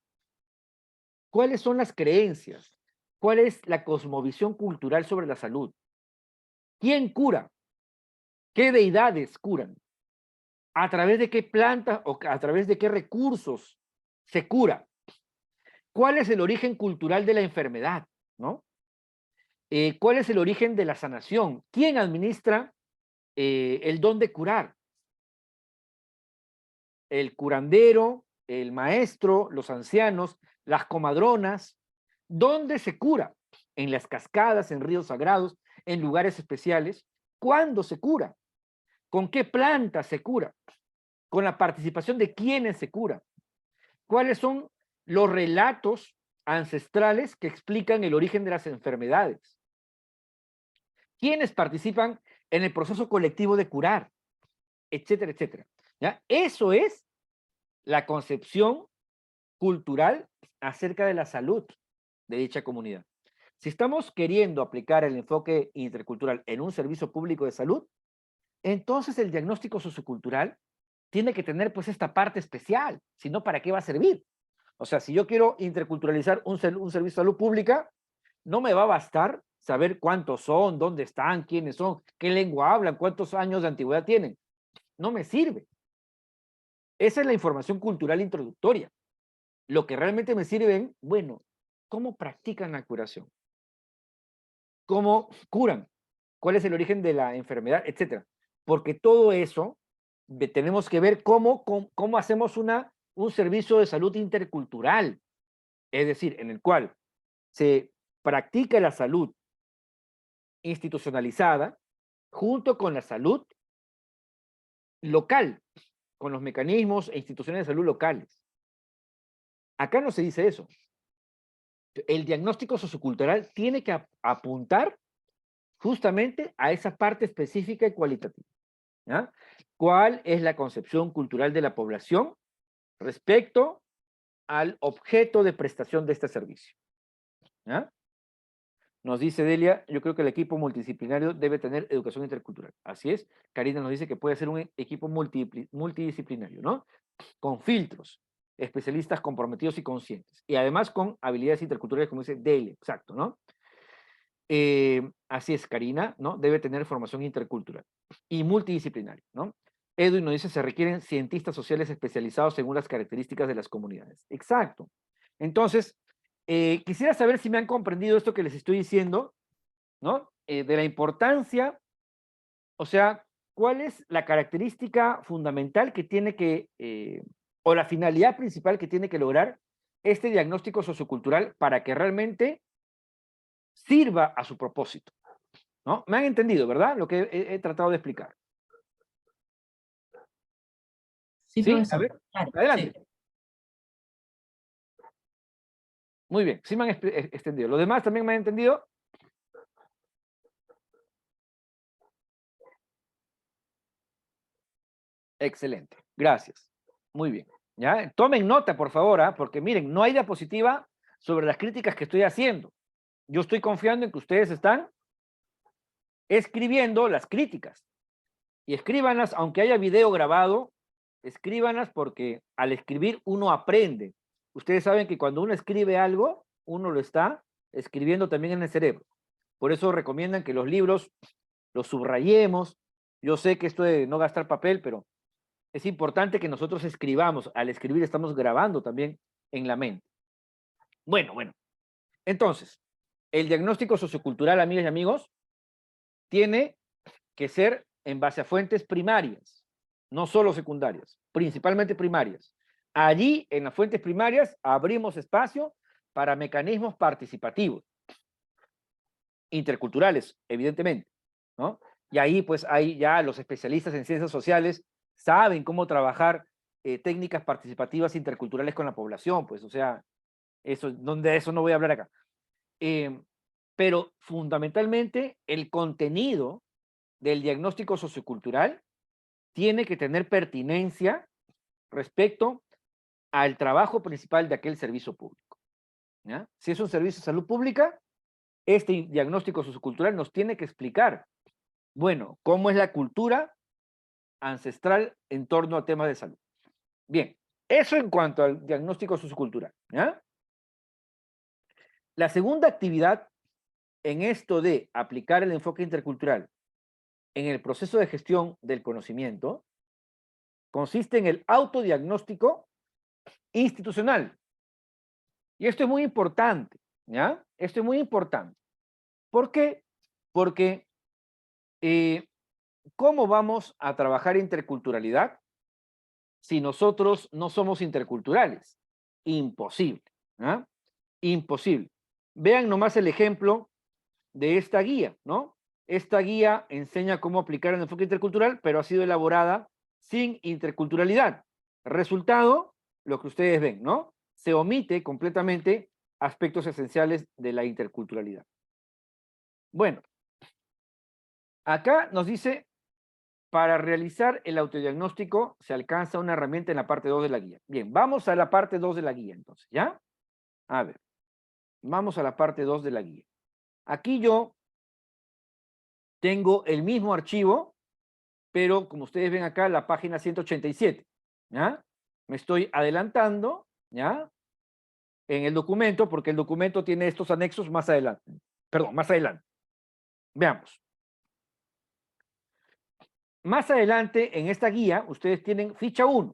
¿Cuáles son las creencias? ¿Cuál es la cosmovisión cultural sobre la salud? ¿Quién cura? ¿Qué deidades curan? ¿A través de qué plantas o a través de qué recursos se cura? ¿Cuál es el origen cultural de la enfermedad? ¿No? ¿Cuál es el origen de la sanación? ¿Quién administra el don de curar? El curandero, el maestro, los ancianos, las comadronas. ¿Dónde se cura? En las cascadas, en ríos sagrados, en lugares especiales. ¿Cuándo se cura? ¿Con qué planta se cura? ¿Con la participación de quiénes se cura? ¿Cuáles son los relatos ancestrales que explican el origen de las enfermedades? ¿Quiénes participan en el proceso colectivo de curar? Etcétera, etcétera. ¿Ya? Eso es la concepción cultural acerca de la salud de dicha comunidad. Si estamos queriendo aplicar el enfoque intercultural en un servicio público de salud, entonces el diagnóstico sociocultural tiene que tener pues esta parte especial, si no, ¿para qué va a servir? O sea, si yo quiero interculturalizar un servicio de salud pública, no me va a bastar saber cuántos son, dónde están, quiénes son, qué lengua hablan, cuántos años de antigüedad tienen. No me sirve. Esa es la información cultural introductoria. Lo que realmente me sirve, bueno, ¿cómo practican la curación? ¿Cómo curan? ¿Cuál es el origen de la enfermedad? Etcétera. Porque todo eso tenemos que ver cómo hacemos un servicio de salud intercultural, es decir, en el cual se practica la salud institucionalizada junto con la salud local, con los mecanismos e instituciones de salud locales. Acá no se dice eso. El diagnóstico sociocultural tiene que apuntar justamente a esa parte específica y cualitativa. ¿Ya? ¿Cuál es la concepción cultural de la población respecto al objeto de prestación de este servicio? ¿Ya? Nos dice Delia, yo creo que el equipo multidisciplinario debe tener educación intercultural. Así es. Karina nos dice que puede ser un equipo multidisciplinario, ¿no? Con filtros, especialistas comprometidos y conscientes. Y además con habilidades interculturales, como dice Delia, exacto, ¿no? Así es, Karina, ¿no? Debe tener formación intercultural y multidisciplinaria, ¿no? Edwin nos dice, se requieren cientistas sociales especializados según las características de las comunidades. Exacto. Entonces, quisiera saber si me han comprendido esto que les estoy diciendo, ¿no? De la importancia, o sea, ¿cuál es la característica fundamental que tiene que, o la finalidad principal que tiene que lograr este diagnóstico sociocultural para que realmente sirva a su propósito? ¿No? Me han entendido, ¿verdad? Lo que he tratado de explicar. Sí, ¿Sí? A profesor. ver, Claro, adelante. sí. Muy bien, sí me han extendido. ¿Los demás también me han entendido? Excelente, gracias. Muy bien. ¿Ya? Tomen nota, por favor, ¿ah? Porque miren, no hay diapositiva sobre las críticas que estoy haciendo. Yo estoy confiando en que ustedes están escribiendo las críticas. Y escríbanlas, aunque haya video grabado, escríbanlas porque al escribir uno aprende. Ustedes saben que cuando uno escribe algo, uno lo está escribiendo también en el cerebro. Por eso recomiendan que los libros los subrayemos. Yo sé que esto de no gastar papel, pero es importante que nosotros escribamos. Al escribir estamos grabando también en la mente. Bueno. Entonces, el diagnóstico sociocultural, amigas y amigos, tiene que ser en base a fuentes primarias, no solo secundarias, principalmente primarias. Allí, en las fuentes primarias, abrimos espacio para mecanismos participativos, interculturales, evidentemente, ¿no? Y ahí, pues, ahí ya los especialistas en ciencias sociales saben cómo trabajar técnicas participativas interculturales con la población, pues, o sea, de eso no voy a hablar acá. Pero fundamentalmente el contenido del diagnóstico sociocultural tiene que tener pertinencia respecto al trabajo principal de aquel servicio público, ¿ya? Si es un servicio de salud pública, este diagnóstico sociocultural nos tiene que explicar, bueno, cómo es la cultura ancestral en torno a temas de salud. Bien, eso en cuanto al diagnóstico sociocultural, ¿ya? La segunda actividad en esto de aplicar el enfoque intercultural en el proceso de gestión del conocimiento consiste en el autodiagnóstico institucional. Y esto es muy importante, ¿ya? Esto es muy importante. ¿Por qué? Porque ¿cómo vamos a trabajar interculturalidad si nosotros no somos interculturales? Imposible, ¿ah? Imposible. Vean nomás el ejemplo de esta guía, ¿no? Esta guía enseña cómo aplicar el enfoque intercultural, pero ha sido elaborada sin interculturalidad. Resultado, lo que ustedes ven, ¿no? Se omite completamente aspectos esenciales de la interculturalidad. Bueno, acá nos dice, para realizar el autodiagnóstico se alcanza una herramienta en la parte 2 de la guía. Bien, vamos a la parte 2 de la guía entonces, ¿ya? A ver, vamos a la parte 2 de la guía. Aquí yo tengo el mismo archivo, pero como ustedes ven acá, la página 187, ¿ya? Me estoy adelantando, ¿ya? En el documento, porque el documento tiene estos anexos más adelante. Perdón, más adelante. Veamos. Más adelante, en esta guía, ustedes tienen ficha 1.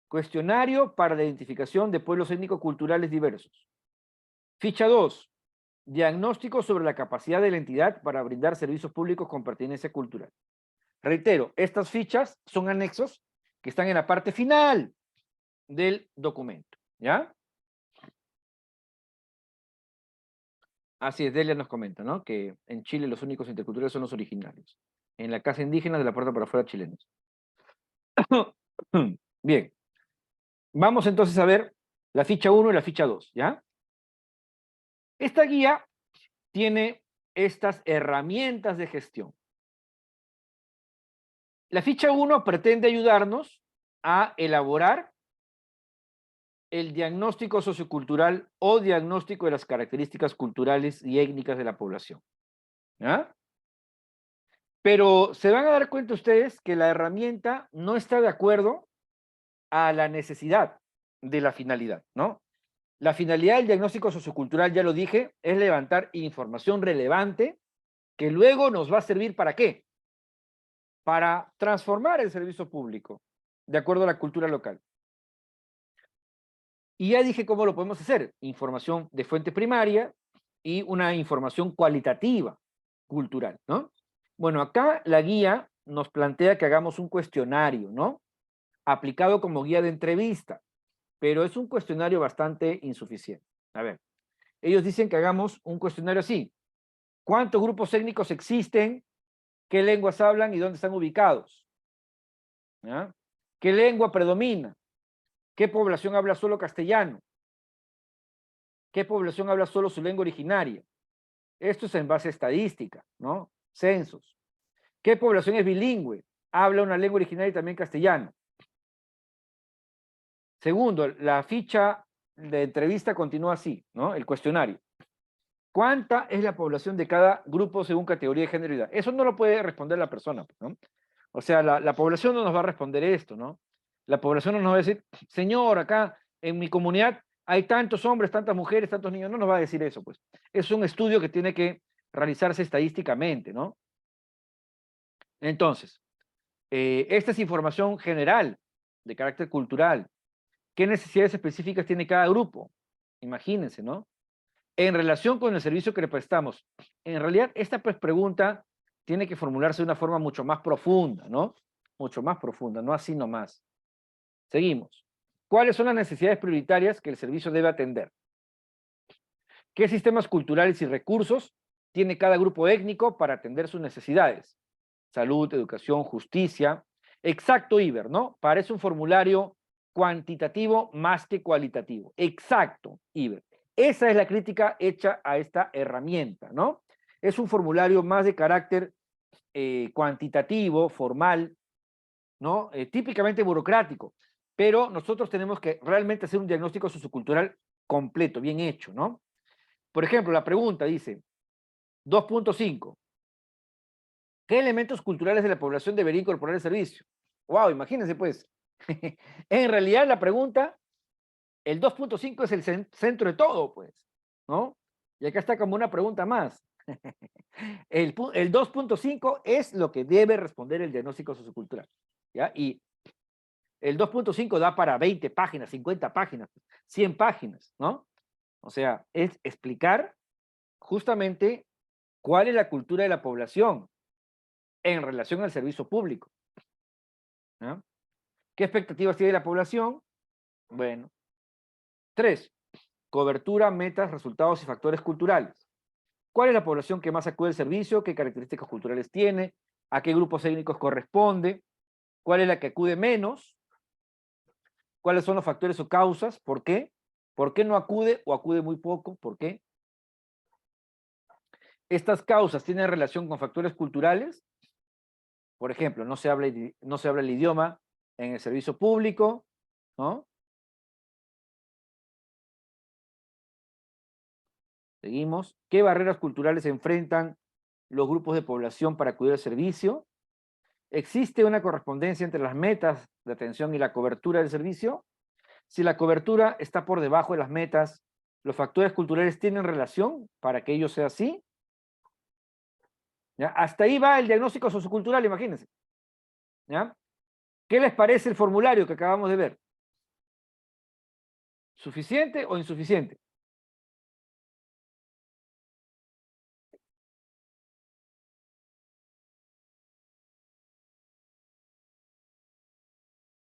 Cuestionario para la identificación de pueblos étnico-culturales diversos. Ficha 2. Diagnóstico sobre la capacidad de la entidad para brindar servicios públicos con pertinencia cultural. Reitero, estas fichas son anexos que están en la parte final del documento, ¿ya? Así es, Delia nos comenta, ¿no? Que en Chile los únicos interculturales son los originarios. En la casa indígena de la puerta para afuera chilenos. Bien. Vamos entonces a ver la ficha 1 y la ficha 2, ¿ya? Esta guía tiene estas herramientas de gestión. La ficha 1 pretende ayudarnos a elaborar el diagnóstico sociocultural o diagnóstico de las características culturales y étnicas de la población. ¿Ya? Pero se van a dar cuenta ustedes que la herramienta no está de acuerdo a la necesidad de la finalidad, ¿no? La finalidad del diagnóstico sociocultural, ya lo dije, es levantar información relevante que luego nos va a servir ¿para qué? Para transformar el servicio público de acuerdo a la cultura local. Y ya dije cómo lo podemos hacer. Información de fuente primaria y una información cualitativa, cultural, ¿no? Bueno, acá la guía nos plantea que hagamos un cuestionario, ¿no? Aplicado como guía de entrevista, pero es un cuestionario bastante insuficiente. A ver, ellos dicen que hagamos un cuestionario así. ¿Cuántos grupos étnicos existen? ¿Qué lenguas hablan y dónde están ubicados? ¿Ya? ¿Qué lengua predomina? ¿Qué población habla solo castellano? ¿Qué población habla solo su lengua originaria? Esto es en base a estadística, ¿no? Censos. ¿Qué población es bilingüe? Habla una lengua originaria y también castellano. Segundo, la ficha de entrevista continúa así, ¿no? El cuestionario. ¿Cuánta es la población de cada grupo según categoría de género y edad? Eso no lo puede responder la persona, ¿no? O sea, la población no nos va a responder esto, ¿no? La población no nos va a decir, señor, acá en mi comunidad hay tantos hombres, tantas mujeres, tantos niños. No nos va a decir eso, pues. Es un estudio que tiene que realizarse estadísticamente, ¿no? Entonces, esta es información general, de carácter cultural. ¿Qué necesidades específicas tiene cada grupo? Imagínense, ¿no? En relación con el servicio que le prestamos. En realidad, esta pues, pregunta tiene que formularse de una forma mucho más profunda, ¿no? Mucho más profunda, no así nomás. Seguimos. ¿Cuáles son las necesidades prioritarias que el servicio debe atender? ¿Qué sistemas culturales y recursos tiene cada grupo étnico para atender sus necesidades? Salud, educación, justicia. Exacto, Iber, ¿no? Parece un formulario cuantitativo más que cualitativo. Exacto, Iber. Esa es la crítica hecha a esta herramienta, ¿no? Es un formulario más de carácter cuantitativo, formal, ¿no? Típicamente burocrático, pero nosotros tenemos que realmente hacer un diagnóstico sociocultural completo, bien hecho, ¿no? Por ejemplo, la pregunta dice, 2.5, ¿qué elementos culturales de la población debería incorporar el servicio? Wow, imagínense pues. En realidad la pregunta, el 2.5 es el centro de todo, pues, ¿no? Y acá está como una pregunta más. El 2.5 es lo que debe responder el diagnóstico sociocultural, ¿ya? Y el 2.5 da para 20 páginas, 50 páginas, 100 páginas, ¿no? O sea, es explicar justamente cuál es la cultura de la población en relación al servicio público, ¿no? ¿Qué expectativas tiene la población? Bueno. 3. Cobertura, metas, resultados y factores culturales. ¿Cuál es la población que más acude al servicio? ¿Qué características culturales tiene? ¿A qué grupos étnicos corresponde? ¿Cuál es la que acude menos? ¿Cuáles son los factores o causas? ¿Por qué? ¿Por qué no acude o acude muy poco? ¿Por qué? ¿Estas causas tienen relación con factores culturales? Por ejemplo, no se habla el idioma en el servicio público, ¿no? Seguimos. ¿Qué barreras culturales enfrentan los grupos de población para acudir al servicio? ¿Existe una correspondencia entre las metas de atención y la cobertura del servicio? Si la cobertura está por debajo de las metas, ¿los factores culturales tienen relación para que ello sea así? ¿Ya? Hasta ahí va el diagnóstico sociocultural, imagínense. ¿Ya? ¿Qué les parece el formulario que acabamos de ver? ¿Suficiente o insuficiente?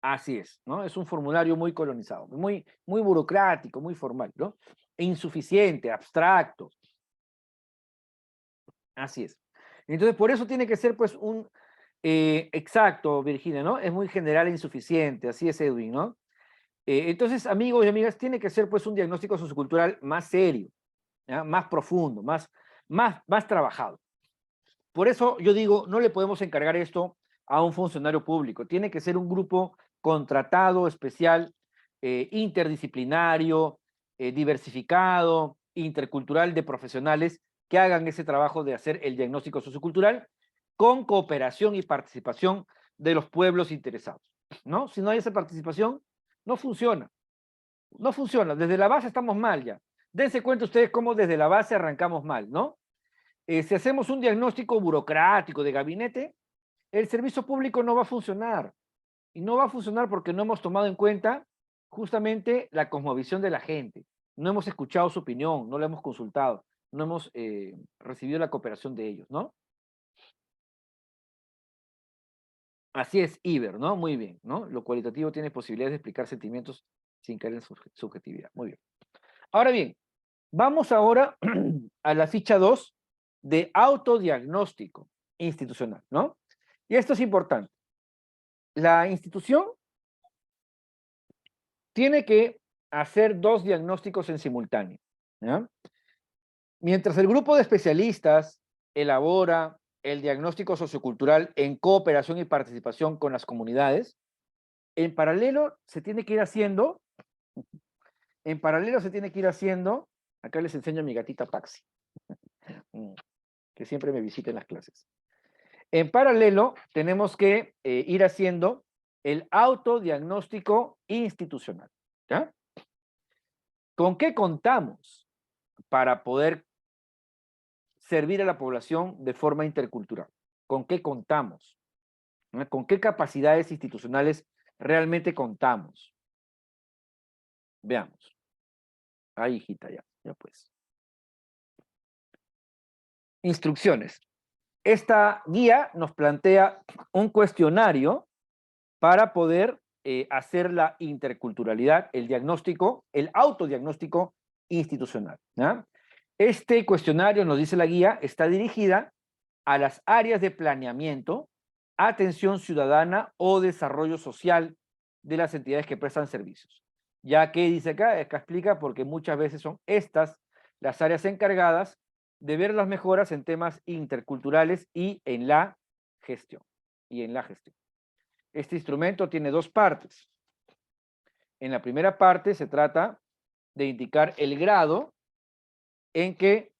Así es, ¿no? Es un formulario muy colonizado, muy, muy burocrático, muy formal, ¿no? E insuficiente, abstracto. Así es. Entonces, por eso tiene que ser, pues, un exacto, Virginia, ¿no? Es muy general e insuficiente, así es, Edwin, ¿no? Entonces, amigos y amigas, tiene que ser, pues, un diagnóstico sociocultural más serio, ¿ya? Más profundo, más trabajado. Por eso yo digo, no le podemos encargar esto a un funcionario público, tiene que ser un grupo contratado especial interdisciplinario, diversificado, intercultural de profesionales que hagan ese trabajo de hacer el diagnóstico sociocultural con cooperación y participación de los pueblos interesados, ¿no? Si no hay esa participación, no funciona. No funciona. Desde la base estamos mal ya. Dense cuenta ustedes cómo desde la base arrancamos mal, ¿no? Si hacemos un diagnóstico burocrático de gabinete, el servicio público no va a funcionar. Y no va a funcionar porque no hemos tomado en cuenta justamente la cosmovisión de la gente. No hemos escuchado su opinión, no la hemos consultado, no hemos recibido la cooperación de ellos, ¿no? Así es, Iber, ¿no? Muy bien, ¿no? Lo cualitativo tiene posibilidades de explicar sentimientos sin caer en subjetividad. Muy bien. Ahora bien, vamos ahora a la ficha 2 de autodiagnóstico institucional, ¿no? Y esto es importante. La institución tiene que hacer 2 diagnósticos en simultáneo, ¿ya? Mientras el grupo de especialistas elabora el diagnóstico sociocultural en cooperación y participación con las comunidades, en paralelo se tiene que ir haciendo, acá les enseño a mi gatita Paxi, que siempre me visita en las clases. En paralelo tenemos que ir haciendo el autodiagnóstico institucional, ¿ya? ¿Con qué contamos para poder servir a la población de forma intercultural? ¿Con qué contamos? ¿No? ¿Con qué capacidades institucionales realmente contamos? Veamos. Ahí, hijita, ya pues. Instrucciones. Esta guía nos plantea un cuestionario para poder hacer la interculturalidad, el diagnóstico, el autodiagnóstico institucional, ¿ya? Este cuestionario, nos dice la guía, está dirigida a las áreas de planeamiento, atención ciudadana o desarrollo social de las entidades que prestan servicios. Ya que dice acá explica porque muchas veces son estas las áreas encargadas de ver las mejoras en temas interculturales y en la gestión. Este instrumento tiene 2 partes. En la primera parte se trata de indicar el grado en que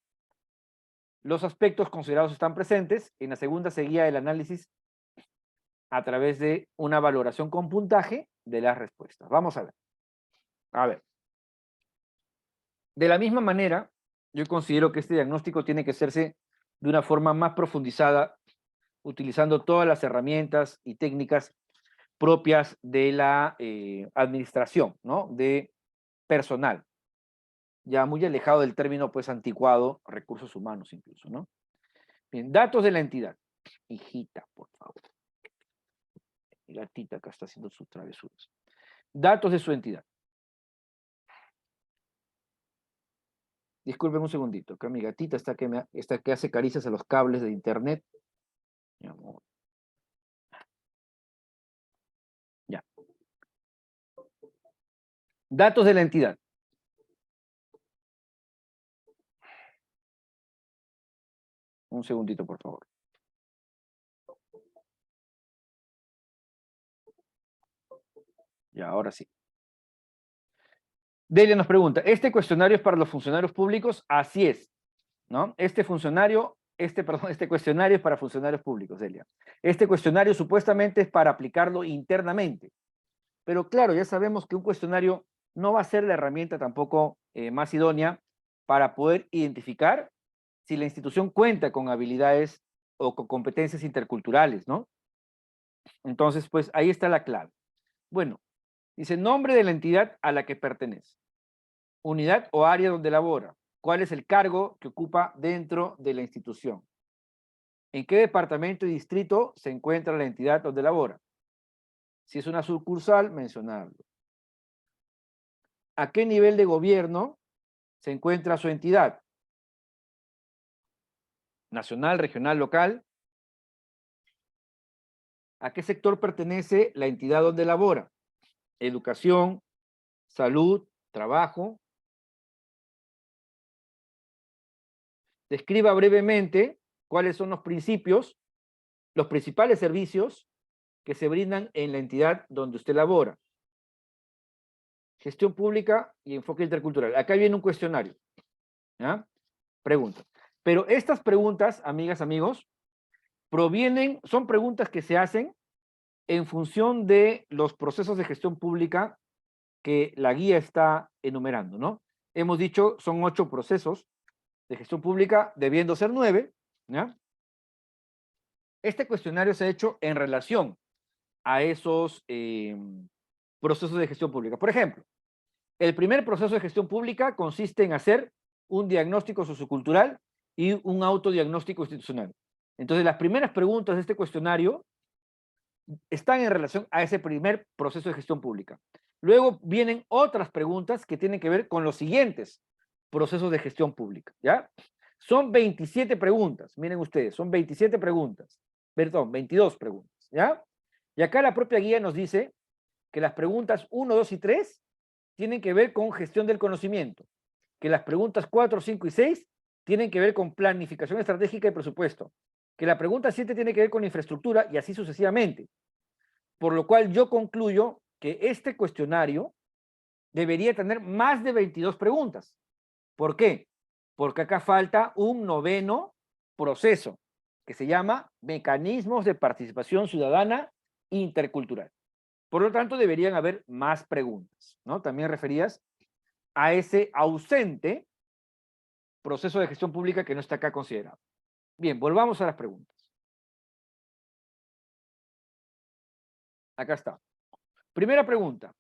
los aspectos considerados están presentes. En la segunda se guía el análisis a través de una valoración con puntaje de las respuestas. Vamos a ver. A ver. De la misma manera, yo considero que este diagnóstico tiene que hacerse de una forma más profundizada, utilizando todas las herramientas y técnicas propias de la administración, ¿no? De personal. Ya muy alejado del término, pues, anticuado, recursos humanos incluso, ¿no? Bien, datos de la entidad. Hijita, por favor. Mi gatita acá está haciendo sus travesuras. Datos de su entidad. Disculpen un segundito, acá mi gatita está que hace caricias a los cables de internet. Mi amor. Ya. Datos de la entidad. Un segundito, por favor. Ya, ahora sí. Delia nos pregunta, ¿este cuestionario es para los funcionarios públicos? Así es, ¿no? Este cuestionario es para funcionarios públicos, Delia. Este cuestionario supuestamente es para aplicarlo internamente. Pero claro, ya sabemos que un cuestionario no va a ser la herramienta tampoco más idónea para poder identificar si la institución cuenta con habilidades o con competencias interculturales, ¿no? Entonces, pues ahí está la clave. Bueno, dice nombre de la entidad a la que pertenece. Unidad o área donde labora. ¿Cuál es el cargo que ocupa dentro de la institución? ¿En qué departamento y distrito se encuentra la entidad donde labora? Si es una sucursal, mencionarlo. ¿A qué nivel de gobierno se encuentra su entidad? Nacional, regional, local. ¿A qué sector pertenece la entidad donde labora? Educación, salud, trabajo. Describa brevemente cuáles son los principios, los principales servicios que se brindan en la entidad donde usted labora. Gestión pública y enfoque intercultural. Acá viene un cuestionario. ¿Ya? Preguntas. Pero estas preguntas, amigas, amigos, son preguntas que se hacen en función de los procesos de gestión pública que la guía está enumerando, ¿no? Hemos dicho, son 8 procesos de gestión pública, debiendo ser 9, ¿ya? Este cuestionario se ha hecho en relación a esos procesos de gestión pública. Por ejemplo, el primer proceso de gestión pública consiste en hacer un diagnóstico sociocultural y un autodiagnóstico institucional. Entonces, las primeras preguntas de este cuestionario están en relación a ese primer proceso de gestión pública. Luego vienen otras preguntas que tienen que ver con los siguientes procesos de gestión pública, ¿ya? Son 27 preguntas, miren ustedes, son 27 preguntas, perdón, 22 preguntas, ¿ya? Y acá la propia guía nos dice que las preguntas 1, 2 y 3 tienen que ver con gestión del conocimiento, que las preguntas 4, 5 y 6 tienen que ver con planificación estratégica y presupuesto, que la pregunta 7 tiene que ver con infraestructura y así sucesivamente. Por lo cual yo concluyo que este cuestionario debería tener más de 22 preguntas. ¿Por qué? Porque acá falta un 9º proceso, que se llama Mecanismos de Participación Ciudadana Intercultural. Por lo tanto, deberían haber más preguntas, ¿no? También referías a ese ausente proceso de gestión pública que no está acá considerado. Bien, volvamos a las preguntas. Acá está. Primera pregunta.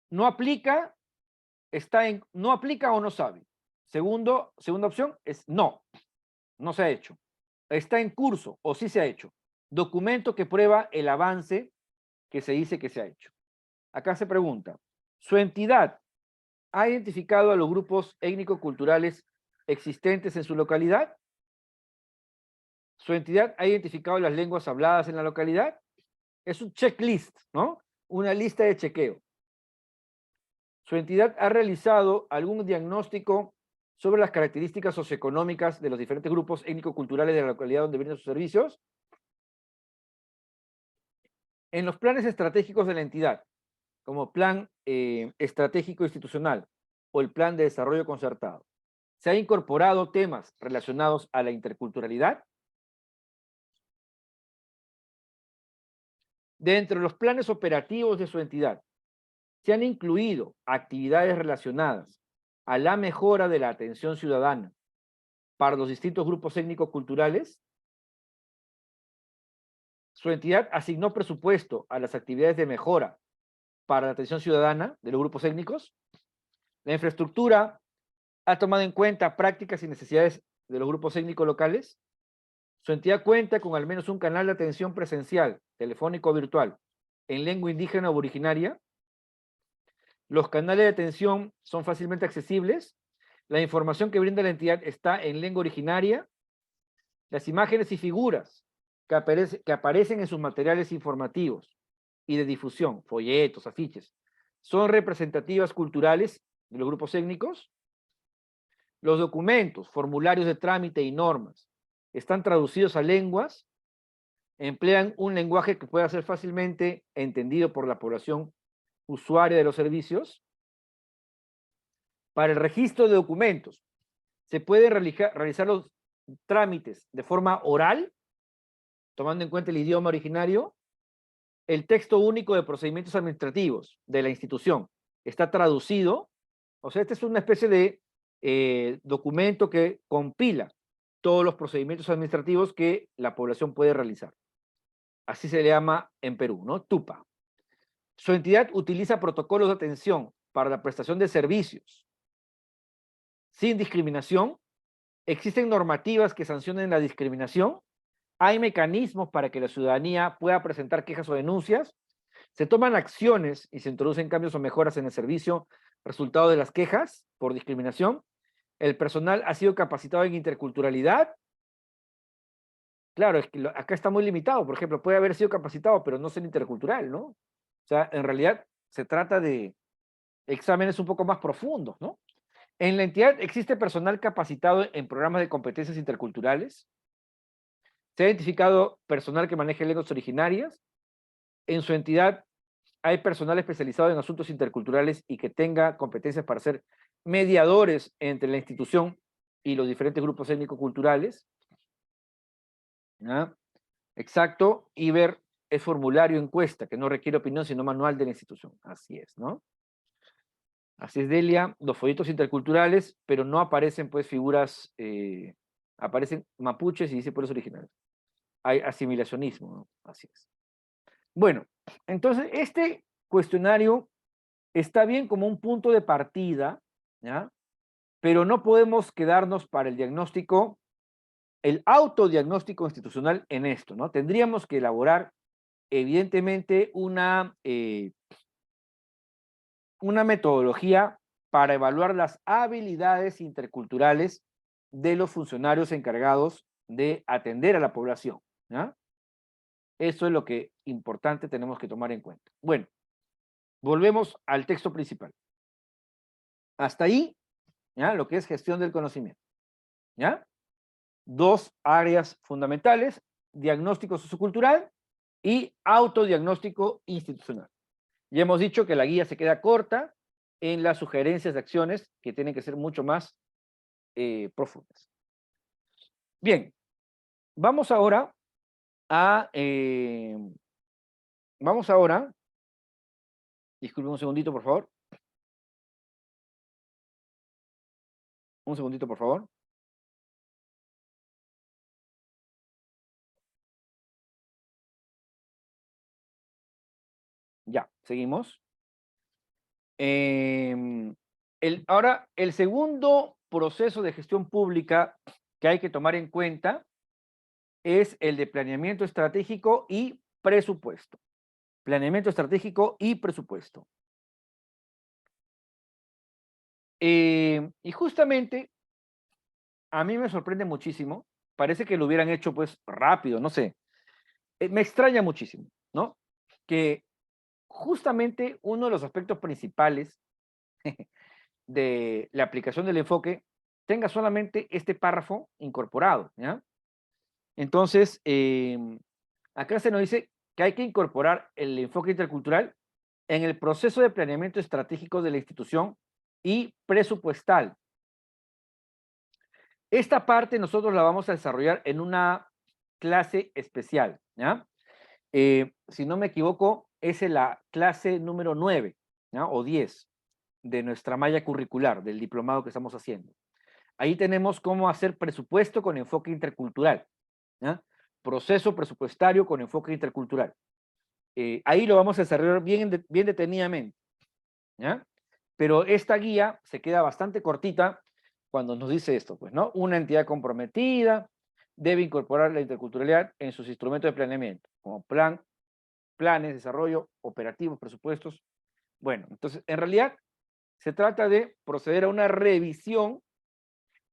¿No aplica, no aplica o no sabe? Segunda opción es no se ha hecho. Está en curso o sí se ha hecho. Documento que prueba el avance que se dice que se ha hecho. Acá se pregunta, ¿su entidad ha identificado a los grupos étnico-culturales existentes en su localidad? ¿Su entidad ha identificado las lenguas habladas en la localidad? Es un checklist, ¿no? Una lista de chequeo. ¿Su entidad ha realizado algún diagnóstico sobre las características socioeconómicas de los diferentes grupos étnico-culturales de la localidad donde brindan sus servicios? En los planes estratégicos de la entidad, como plan estratégico institucional o el plan de desarrollo concertado, ¿se ha incorporado temas relacionados a la interculturalidad? Dentro de los planes operativos de su entidad, ¿se han incluido actividades relacionadas a la mejora de la atención ciudadana para los distintos grupos étnico-culturales? ¿Su entidad asignó presupuesto a las actividades de mejora para la atención ciudadana de los grupos étnicos? ¿La infraestructura ha tomado en cuenta prácticas y necesidades de los grupos étnicos locales? ¿Su entidad cuenta con al menos un canal de atención presencial, telefónico o virtual, en lengua indígena o originaria? ¿Los canales de atención son fácilmente accesibles? ¿La información que brinda la entidad está en lengua originaria? Las imágenes y figuras que aparecen en sus materiales informativos y de difusión, folletos, afiches, ¿son representativas culturales de los grupos étnicos? Los documentos, formularios de trámite y normas están traducidos a lenguas, emplean un lenguaje que pueda ser fácilmente entendido por la población usuaria de los servicios. Para el registro de documentos, se pueden realizar los trámites de forma oral, tomando en cuenta el idioma originario. El texto único de procedimientos administrativos de la institución está traducido. O sea, esta es una especie de documento que compila todos los procedimientos administrativos que la población puede realizar. Así se le llama en Perú, ¿no? TUPA. Su entidad utiliza protocolos de atención para la prestación de servicios sin discriminación. ¿Existen normativas que sancionen la discriminación? ¿Hay mecanismos para que la ciudadanía pueda presentar quejas o denuncias? ¿Se toman acciones y se introducen cambios o mejoras en el servicio resultado de las quejas por discriminación? ¿El personal ha sido capacitado en interculturalidad? Claro, es que acá está muy limitado. Por ejemplo, puede haber sido capacitado, pero no ser intercultural, ¿no? O sea, en realidad se trata de exámenes un poco más profundos, ¿no? ¿En la entidad existe personal capacitado en programas de competencias interculturales? ¿Se ha identificado personal que maneje lenguas originarias? ¿En su entidad hay personal especializado en asuntos interculturales y que tenga competencias para ser mediadores entre la institución y los diferentes grupos étnico-culturales. ¿Ya? Exacto. Y ver es formulario encuesta, que no requiere opinión, sino manual de la institución. Así es, ¿no? Así es, Delia. Los folletos interculturales, pero no aparecen, pues, figuras, aparecen mapuches y dice pueblos originales. Hay asimilacionismo, ¿no? Así es. Bueno, entonces, este cuestionario está bien como un punto de partida, ¿ya? Pero no podemos quedarnos para el diagnóstico, el autodiagnóstico institucional en esto, ¿no? Tendríamos que elaborar, evidentemente, una metodología para evaluar las habilidades interculturales de los funcionarios encargados de atender a la población, ¿ya? Eso es lo que importante tenemos que tomar en cuenta. Bueno, volvemos al texto principal. Hasta ahí, ¿ya? Lo que es gestión del conocimiento, ¿ya? Dos áreas fundamentales: diagnóstico sociocultural y autodiagnóstico institucional. Ya hemos dicho que la guía se queda corta en las sugerencias de acciones que tienen que ser mucho más profundas. Bien, vamos ahora a... disculpen un segundito, por favor. Un segundito, por favor. Ya, seguimos. Ahora, el segundo proceso de gestión pública que hay que tomar en cuenta es el de planeamiento estratégico y presupuesto. Planeamiento estratégico y presupuesto. Y justamente a mí me sorprende muchísimo, parece que lo hubieran hecho pues rápido, no sé. Me extraña muchísimo, ¿no? Que justamente uno de los aspectos principales de la aplicación del enfoque tenga solamente este párrafo incorporado, ¿ya? Entonces, acá se nos dice que hay que incorporar el enfoque intercultural en el proceso de planeamiento estratégico de la institución y presupuestal. Esta parte nosotros la vamos a desarrollar en una clase especial, ¿ya? Si no me equivoco, es en la clase número 9, ¿ya? O 10 de nuestra malla curricular, del diplomado que estamos haciendo. Ahí tenemos cómo hacer presupuesto con enfoque intercultural, ¿ya? Proceso presupuestario con enfoque intercultural. Ahí lo vamos a desarrollar bien, bien detenidamente, ¿ya? Pero esta guía se queda bastante cortita cuando nos dice esto, pues, ¿no? Una entidad comprometida debe incorporar la interculturalidad en sus instrumentos de planeamiento, como planes, desarrollo, operativos, presupuestos. Bueno, entonces, en realidad, se trata de proceder a una revisión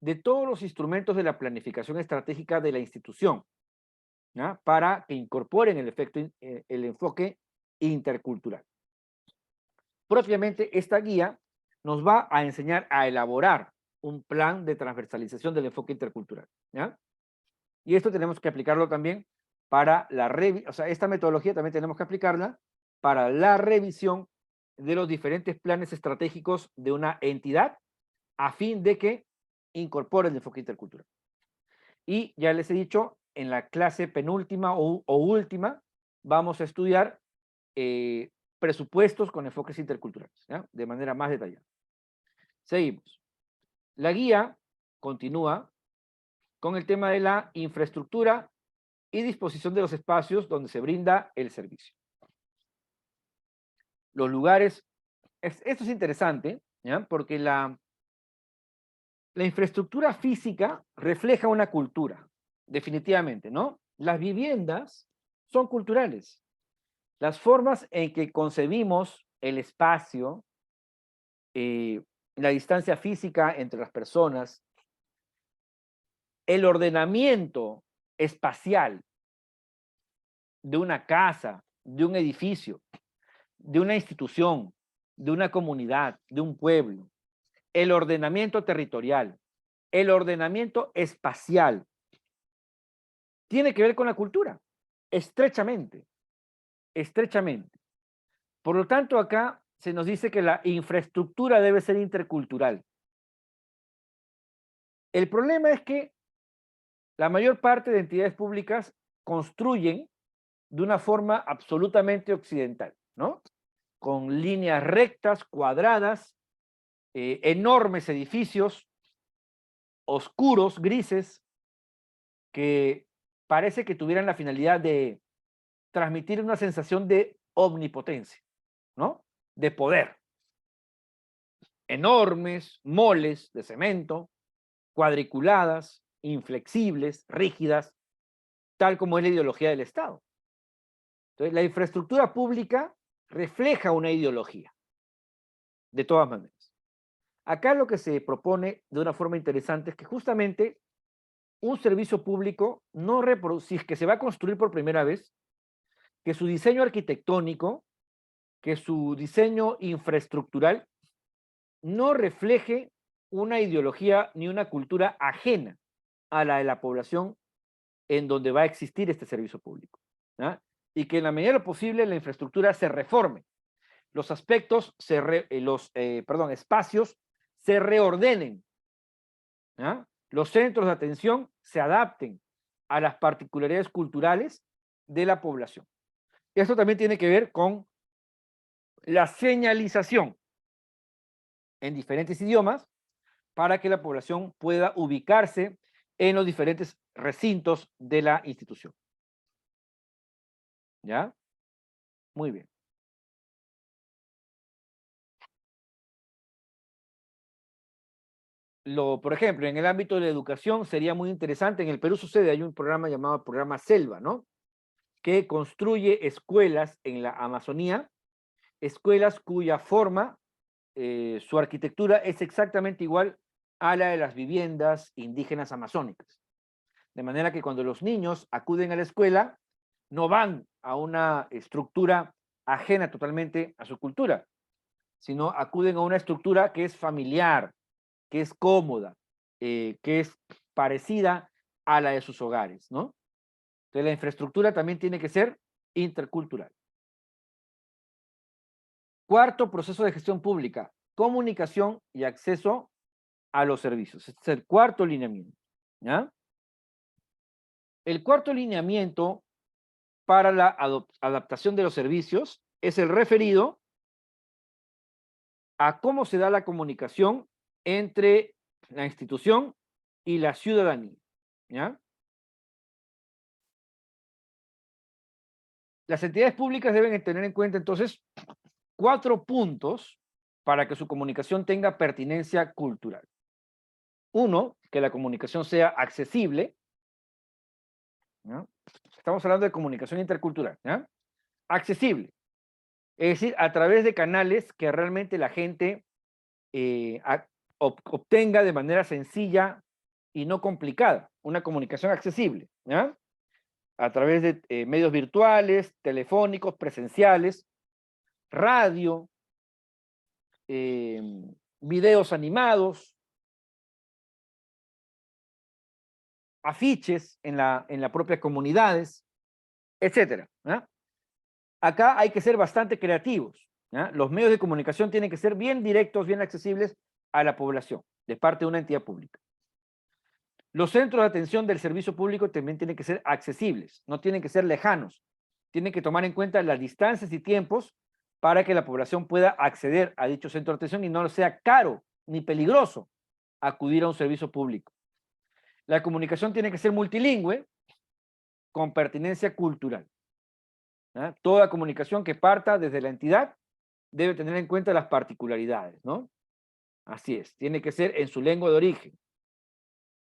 de todos los instrumentos de la planificación estratégica de la institución, ¿ya? Para que incorporen el enfoque intercultural. Propiamente, esta guía nos va a enseñar a elaborar un plan de transversalización del enfoque intercultural, ¿ya? Y esto tenemos que aplicarlo también para o sea, esta metodología también tenemos que aplicarla para la revisión de los diferentes planes estratégicos de una entidad a fin de que incorpore el enfoque intercultural. Y ya les he dicho, en la clase penúltima o última, vamos a estudiar presupuestos con enfoques interculturales, ¿ya? De manera más detallada. Seguimos. La guía continúa con el tema de la infraestructura y disposición de los espacios donde se brinda el servicio. Los lugares, esto es interesante, ¿ya? Porque la infraestructura física refleja una cultura, definitivamente, ¿no? Las viviendas son culturales. Las formas en que concebimos el espacio, la distancia física entre las personas, el ordenamiento espacial de una casa, de un edificio, de una institución, de una comunidad, de un pueblo, el ordenamiento territorial, el ordenamiento espacial, tiene que ver con la cultura, estrechamente, estrechamente. Por lo tanto, acá se nos dice que la infraestructura debe ser intercultural. El problema es que la mayor parte de entidades públicas construyen de una forma absolutamente occidental, ¿no? Con líneas rectas, cuadradas, enormes edificios, oscuros, grises, que parece que tuvieran la finalidad de transmitir una sensación de omnipotencia, ¿no? De poder. Enormes moles de cemento, cuadriculadas, inflexibles, rígidas, tal como es la ideología del Estado. Entonces, la infraestructura pública refleja una ideología, de todas maneras. Acá lo que se propone de una forma interesante es que justamente un servicio público no reproduce, si es que se va a construir por primera vez, que su diseño arquitectónico, que su diseño infraestructural no refleje una ideología ni una cultura ajena a la de la población en donde va a existir este servicio público, ¿no? Y que en la medida de lo posible la infraestructura se reforme, los aspectos, espacios se reordenen, ¿no? Los centros de atención se adapten a las particularidades culturales de la población. Esto también tiene que ver con la señalización en diferentes idiomas para que la población pueda ubicarse en los diferentes recintos de la institución. ¿Ya? Muy bien. Por ejemplo, en el ámbito de la educación sería muy interesante, en el Perú sucede, hay un programa llamado Programa Selva, ¿no? Que construye escuelas en la Amazonía, escuelas cuya forma, su arquitectura es exactamente igual a la de las viviendas indígenas amazónicas. De manera que cuando los niños acuden a la escuela, no van a una estructura ajena totalmente a su cultura, sino acuden a una estructura que es familiar, que es cómoda, que es parecida a la de sus hogares, ¿no? Entonces la infraestructura también tiene que ser intercultural. Cuarto proceso de gestión pública, comunicación y acceso a los servicios. Este es el cuarto lineamiento, ¿ya? El cuarto lineamiento para la adaptación de los servicios es el referido a cómo se da la comunicación entre la institución y la ciudadanía, ¿ya? Las entidades públicas deben tener en cuenta entonces 4 puntos para que su comunicación tenga pertinencia cultural. Uno, que la comunicación sea accesible, ¿no? Estamos hablando de comunicación intercultural, ¿ya? Accesible, es decir, a través de canales que realmente la gente obtenga de manera sencilla y no complicada, una comunicación accesible, ¿ya? A través de medios virtuales, telefónicos, presenciales, radio, videos animados, afiches en la propia comunidades, etcétera, ¿ya? Acá hay que ser bastante creativos, ¿ya? Los medios de comunicación tienen que ser bien directos, bien accesibles a la población, de parte de una entidad pública. Los centros de atención del servicio público también tienen que ser accesibles, no tienen que ser lejanos, tienen que tomar en cuenta las distancias y tiempos para que la población pueda acceder a dicho centro de atención y no sea caro ni peligroso acudir a un servicio público. La comunicación tiene que ser multilingüe con pertinencia cultural, ¿ya? Toda comunicación que parta desde la entidad debe tener en cuenta las particularidades, ¿no? Así es, tiene que ser en su lengua de origen.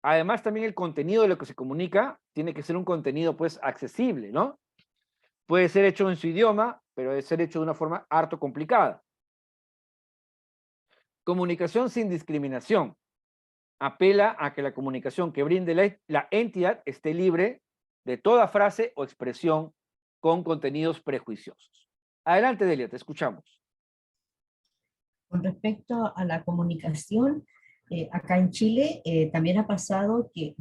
Además, también el contenido de lo que se comunica tiene que ser un contenido, pues, accesible, ¿no? Puede ser hecho en su idioma, pero debe ser hecho de una forma harto complicada. Comunicación sin discriminación. Apela a que la comunicación que brinde la entidad esté libre de toda frase o expresión con contenidos prejuiciosos. Adelante, Delia, te escuchamos. Con respecto a la comunicación, acá en Chile también ha pasado que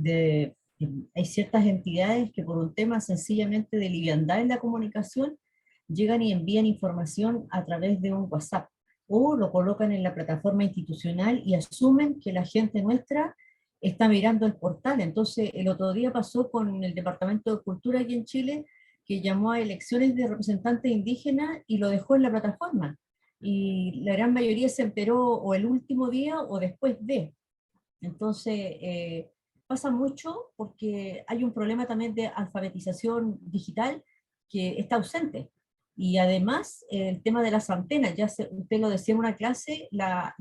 hay ciertas entidades que por un tema sencillamente de liviandad en la comunicación llegan y envían información a través de un WhatsApp o lo colocan en la plataforma institucional y asumen que la gente nuestra está mirando el portal. Entonces, el otro día pasó con el Departamento de Cultura aquí en Chile, que llamó a elecciones de representantes indígenas y lo dejó en la plataforma. Y la gran mayoría se enteró o el último día o después de. Entonces, pasa mucho porque hay un problema también de alfabetización digital que está ausente. Y además, el tema de las antenas, usted lo decía en una clase, la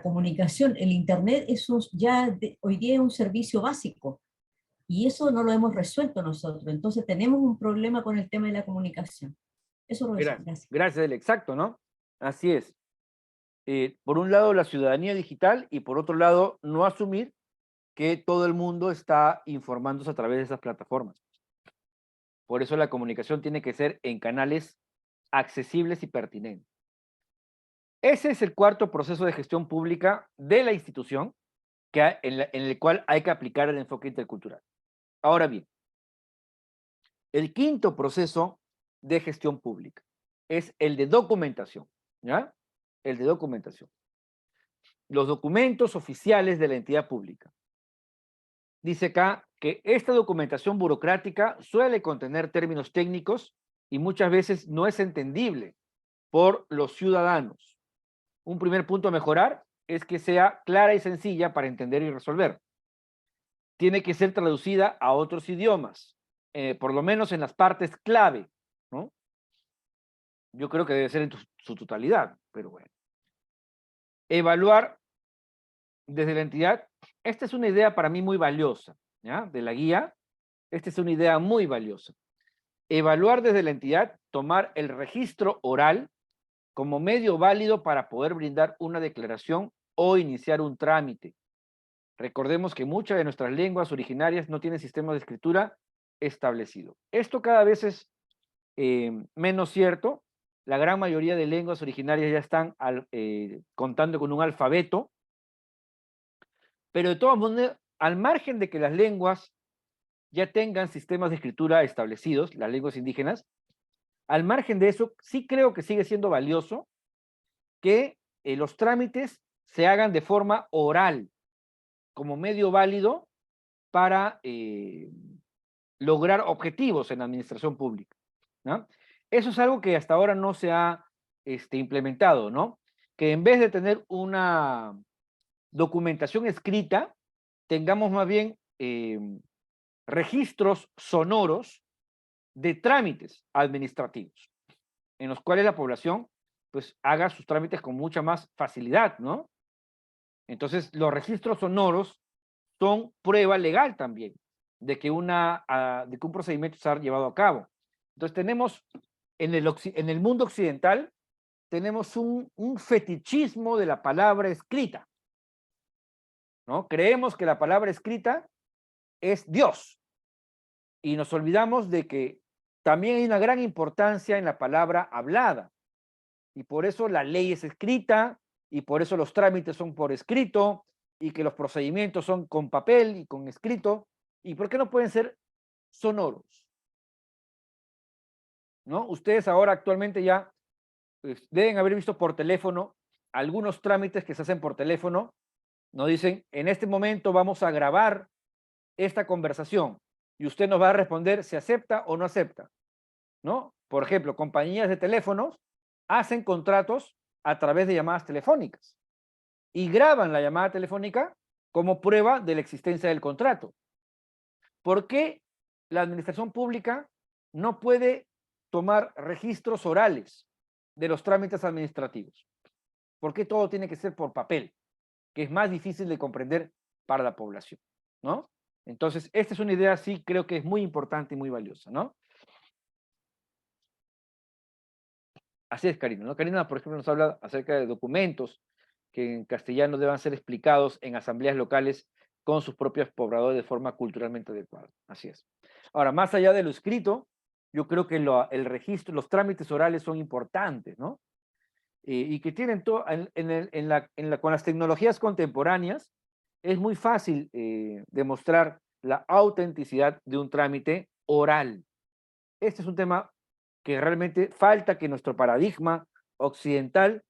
comunicación, el Internet hoy día es un servicio básico y eso no lo hemos resuelto nosotros. Entonces, tenemos un problema con el tema de la comunicación. Eso, profesor, Gracias, gracias. gracias, el exacto, ¿no? Así es. Por un lado, la ciudadanía digital y por otro lado, no asumir que todo el mundo está informándose a través de esas plataformas. Por eso la comunicación tiene que ser en canales accesibles y pertinentes. Ese es el cuarto proceso de gestión pública de la institución en el cual hay que aplicar el enfoque intercultural. Ahora bien, el quinto proceso de gestión pública es el de documentación, ¿ya? El de documentación. Los documentos oficiales de la entidad pública. Dice acá que esta documentación burocrática suele contener términos técnicos y muchas veces no es entendible por los ciudadanos. Un primer punto a mejorar es que sea clara y sencilla para entender y resolver. Tiene que ser traducida a otros idiomas, por lo menos en las partes clave, ¿no? Yo creo que debe ser en su totalidad, pero bueno. Evaluar desde la entidad, esta es una idea para mí muy valiosa, ¿ya? De la guía, esta es una idea muy valiosa. Evaluar desde la entidad, tomar el registro oral como medio válido para poder brindar una declaración o iniciar un trámite. Recordemos que muchas de nuestras lenguas originarias no tienen sistema de escritura establecido. Esto cada vez es menos cierto. La gran mayoría de lenguas originarias ya están contando con un alfabeto, pero de todas maneras, al margen de que las lenguas ya tengan sistemas de escritura establecidos, las lenguas indígenas, al margen de eso, sí creo que sigue siendo valioso que los trámites se hagan de forma oral, como medio válido para lograr objetivos en la administración pública, ¿no? Eso es algo que hasta ahora no se ha implementado, ¿no? Que en vez de tener una documentación escrita, tengamos más bien registros sonoros de trámites administrativos, en los cuales la población pues haga sus trámites con mucha más facilidad, ¿no? Entonces, los registros sonoros son prueba legal también de que, de que un procedimiento se ha llevado a cabo. Entonces, tenemos en el mundo occidental, tenemos un fetichismo de la palabra escrita, ¿no? Creemos que la palabra escrita es Dios y nos olvidamos de que también hay una gran importancia en la palabra hablada y por eso la ley es escrita y por eso los trámites son por escrito y que los procedimientos son con papel y con escrito. ¿Y por qué no pueden ser sonoros? ¿No? Ustedes ahora actualmente ya pues, deben haber visto por teléfono algunos trámites que se hacen por teléfono. Nos dicen, en este momento vamos a grabar esta conversación y usted nos va a responder si acepta o no acepta, ¿no? Por ejemplo, compañías de teléfonos hacen contratos a través de llamadas telefónicas y graban la llamada telefónica como prueba de la existencia del contrato. ¿Por qué la administración pública no puede tomar registros orales de los trámites administrativos? ¿Por qué todo tiene que ser por papel, que es más difícil de comprender para la población, ¿no? Entonces, esta es una idea, sí, creo que es muy importante y muy valiosa, ¿no? Así es, Karina, ¿no? Karina, por ejemplo, nos habla acerca de documentos que en castellano deban ser explicados en asambleas locales con sus propios pobladores de forma culturalmente adecuada. Así es. Ahora, más allá de lo escrito, yo creo que el registro, los trámites orales son importantes, ¿no? Y que tienen todo, con las tecnologías contemporáneas, es muy fácil demostrar la autenticidad de un trámite oral. Este es un tema que realmente falta que nuestro paradigma occidental,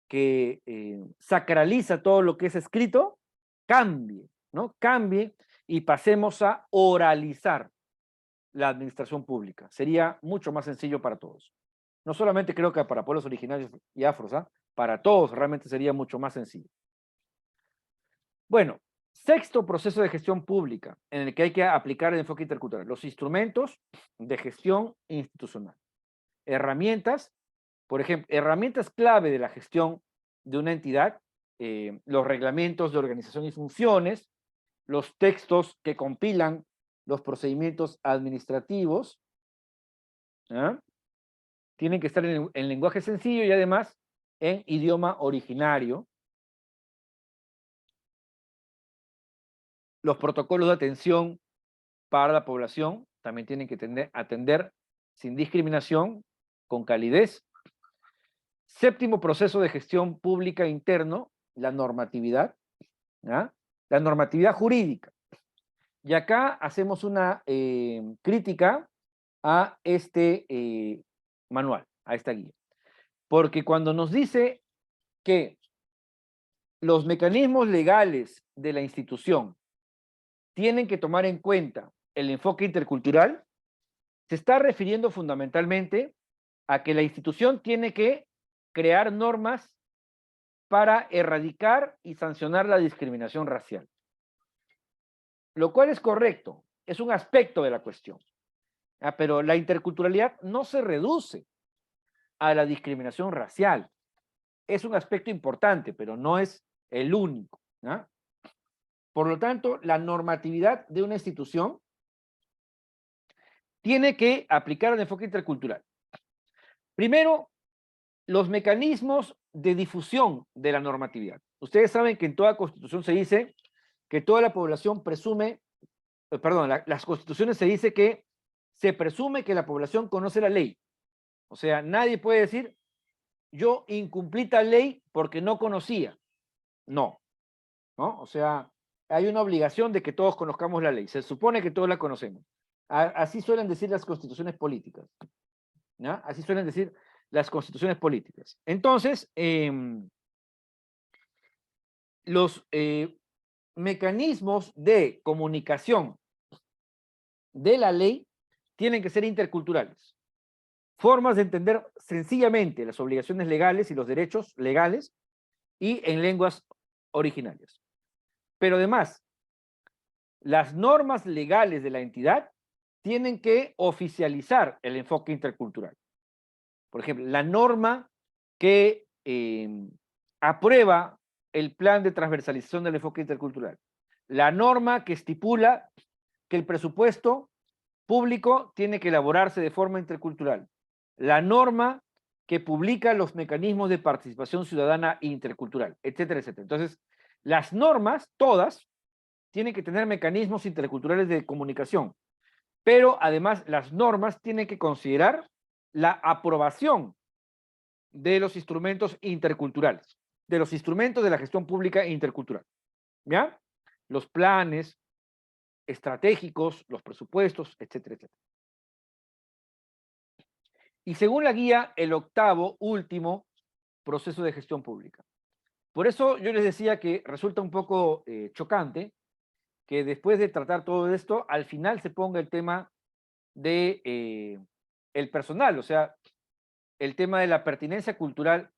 que sacraliza todo lo que es escrito, cambie, ¿no? Cambie y pasemos a oralizar la administración pública. Sería mucho más sencillo para todos. No solamente creo que para pueblos originarios y afros, ¿ah? Para todos realmente sería mucho más sencillo. Bueno, sexto proceso de gestión pública en el que hay que aplicar el enfoque intercultural. Los instrumentos de gestión institucional. Herramientas, por ejemplo, herramientas clave de la gestión de una entidad, los reglamentos de organización y funciones, los textos que compilan los procedimientos administrativos, ¿ah? Tienen que estar en lenguaje sencillo y además en idioma originario. Los protocolos de atención para la población también tienen que atender sin discriminación, con calidez. Séptimo proceso de gestión pública interno, la normatividad, ¿ah? La normatividad jurídica. Y acá hacemos una crítica a este manual, a esta guía. Porque cuando nos dice que los mecanismos legales de la institución tienen que tomar en cuenta el enfoque intercultural, se está refiriendo fundamentalmente a que la institución tiene que crear normas para erradicar y sancionar la discriminación racial. Lo cual es correcto, es un aspecto de la cuestión. Pero la interculturalidad no se reduce a la discriminación racial. Es un aspecto importante, pero no es el único, ¿no? Por lo tanto, la normatividad de una institución tiene que aplicar el enfoque intercultural. Primero, los mecanismos de difusión de la normatividad. Ustedes saben que en toda constitución se dice que toda la población presume, perdón, las constituciones se dice que se presume que la población conoce la ley. O sea, nadie puede decir, yo incumplí tal ley porque no conocía. No, ¿no? O sea, hay una obligación de que todos conozcamos la ley. Se supone que todos la conocemos. Así suelen decir las constituciones políticas, ¿no? Así suelen decir las constituciones políticas. Entonces, los mecanismos de comunicación de la ley tienen que ser interculturales. Formas de entender sencillamente las obligaciones legales y los derechos legales y en lenguas originarias. Pero además, las normas legales de la entidad tienen que oficializar el enfoque intercultural. Por ejemplo, la norma que aprueba el plan de transversalización del enfoque intercultural. La norma que estipula que el presupuesto público tiene que elaborarse de forma intercultural. La norma que publica los mecanismos de participación ciudadana intercultural, etcétera, etcétera. Entonces, las normas, todas, tienen que tener mecanismos interculturales de comunicación, pero además las normas tienen que considerar la aprobación de los instrumentos interculturales, de los instrumentos de la gestión pública intercultural, ¿ya? Los planes estratégicos, los presupuestos, etcétera, etcétera. Y según la guía, el octavo, último proceso de gestión pública. Por eso yo les decía que resulta un poco chocante que después de tratar todo esto, al final se ponga el tema de el personal, o sea, el tema de la pertinencia cultural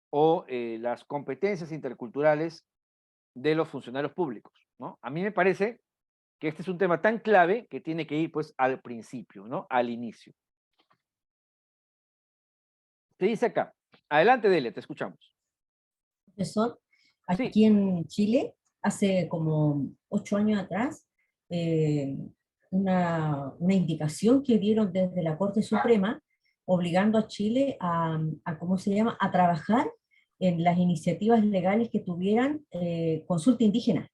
o las competencias interculturales de los funcionarios públicos, ¿no? A mí me parece que este es un tema tan clave que tiene que ir pues al principio, ¿no? Al inicio. Te dice acá, adelante Delia, te escuchamos. Profesor, Sí, aquí en Chile, hace como 8 años atrás, eh, una indicación que dieron desde la Corte Suprema, obligando a Chile ¿cómo se llama?, a trabajar en las iniciativas legales que tuvieran consulta indígena.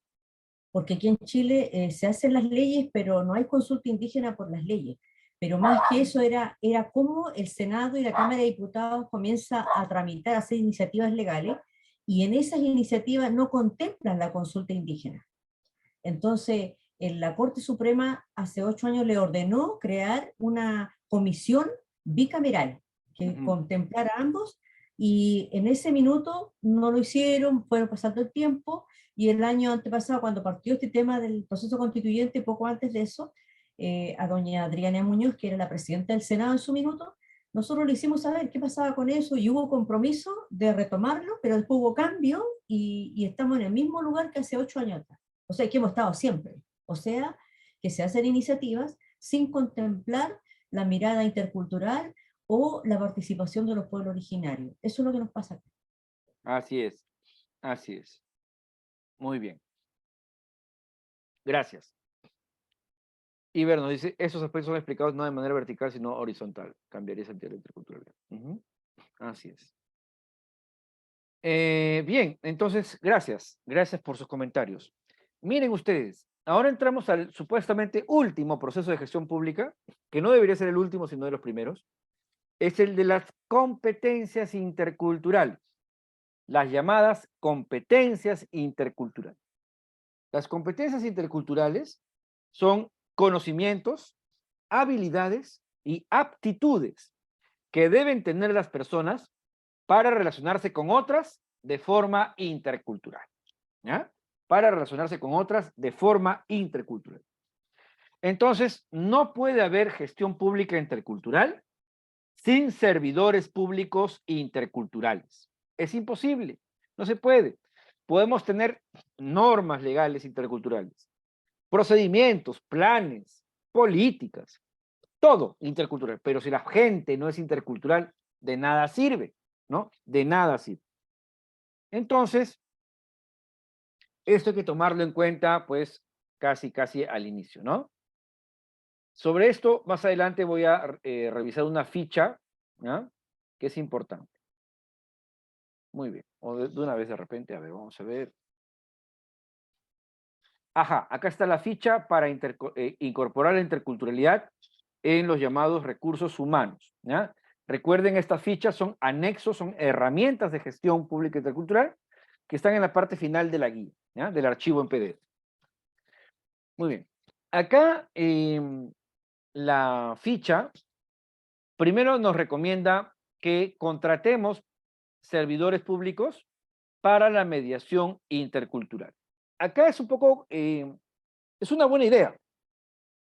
Porque aquí en Chile se hacen las leyes, pero no hay consulta indígena por las leyes. Pero más que eso era cómo el Senado y la Cámara de Diputados comienza a tramitar, a hacer iniciativas legales, y en esas iniciativas no contemplan la consulta indígena. Entonces, la Corte Suprema hace 8 años le ordenó crear una comisión bicameral, que Ujú. contemplara a ambos, y en ese minuto no lo hicieron, fueron pasando el tiempo, y el año antepasado, cuando partió este tema del proceso constituyente, poco antes de eso, a doña Adriana Muñoz, que era la presidenta del Senado en su minuto, nosotros le hicimos saber qué pasaba con eso y hubo compromiso de retomarlo, pero después hubo cambio y estamos en el mismo lugar que hace 8 años atrás. O sea, que hemos estado siempre. O sea, que se hacen iniciativas sin contemplar la mirada intercultural o la participación de los pueblos originarios. Eso es lo que nos pasa acá. Así es, así es. Muy bien, gracias. Iber nos dice, esos aspectos son explicados no de manera vertical, sino horizontal. Cambiaría sentido de interculturalidad. Ujú. Así es. Bien, entonces, gracias. Gracias por sus comentarios. Miren ustedes, ahora entramos al supuestamente último proceso de gestión pública, que no debería ser el último, sino de los primeros. Es el de las competencias interculturales, las llamadas competencias interculturales. Las competencias interculturales son conocimientos, habilidades y aptitudes que deben tener las personas para relacionarse con otras de forma intercultural. ¿Ya? Para relacionarse con otras de forma intercultural. Entonces, no puede haber gestión pública intercultural sin servidores públicos interculturales. Es imposible, no se puede. Podemos tener normas legales interculturales, procedimientos, planes, políticas, todo intercultural, pero si la gente no es intercultural, de nada sirve, ¿no? De nada sirve. Entonces, esto hay que tomarlo en cuenta, pues, casi al inicio, ¿no? Sobre esto, más adelante voy a revisar una ficha, ¿ya? Que es importante. Muy bien. O de una vez de repente, a ver, vamos a ver. Ajá, acá está la ficha para incorporar la interculturalidad en los llamados recursos humanos, ¿ya? Recuerden, estas fichas son anexos, son herramientas de gestión pública intercultural que están en la parte final de la guía, ¿ya? Del archivo en PDF. Muy bien. Acá la ficha primero nos recomienda que contratemos servidores públicos para la mediación intercultural. Acá es un poco, es una buena idea,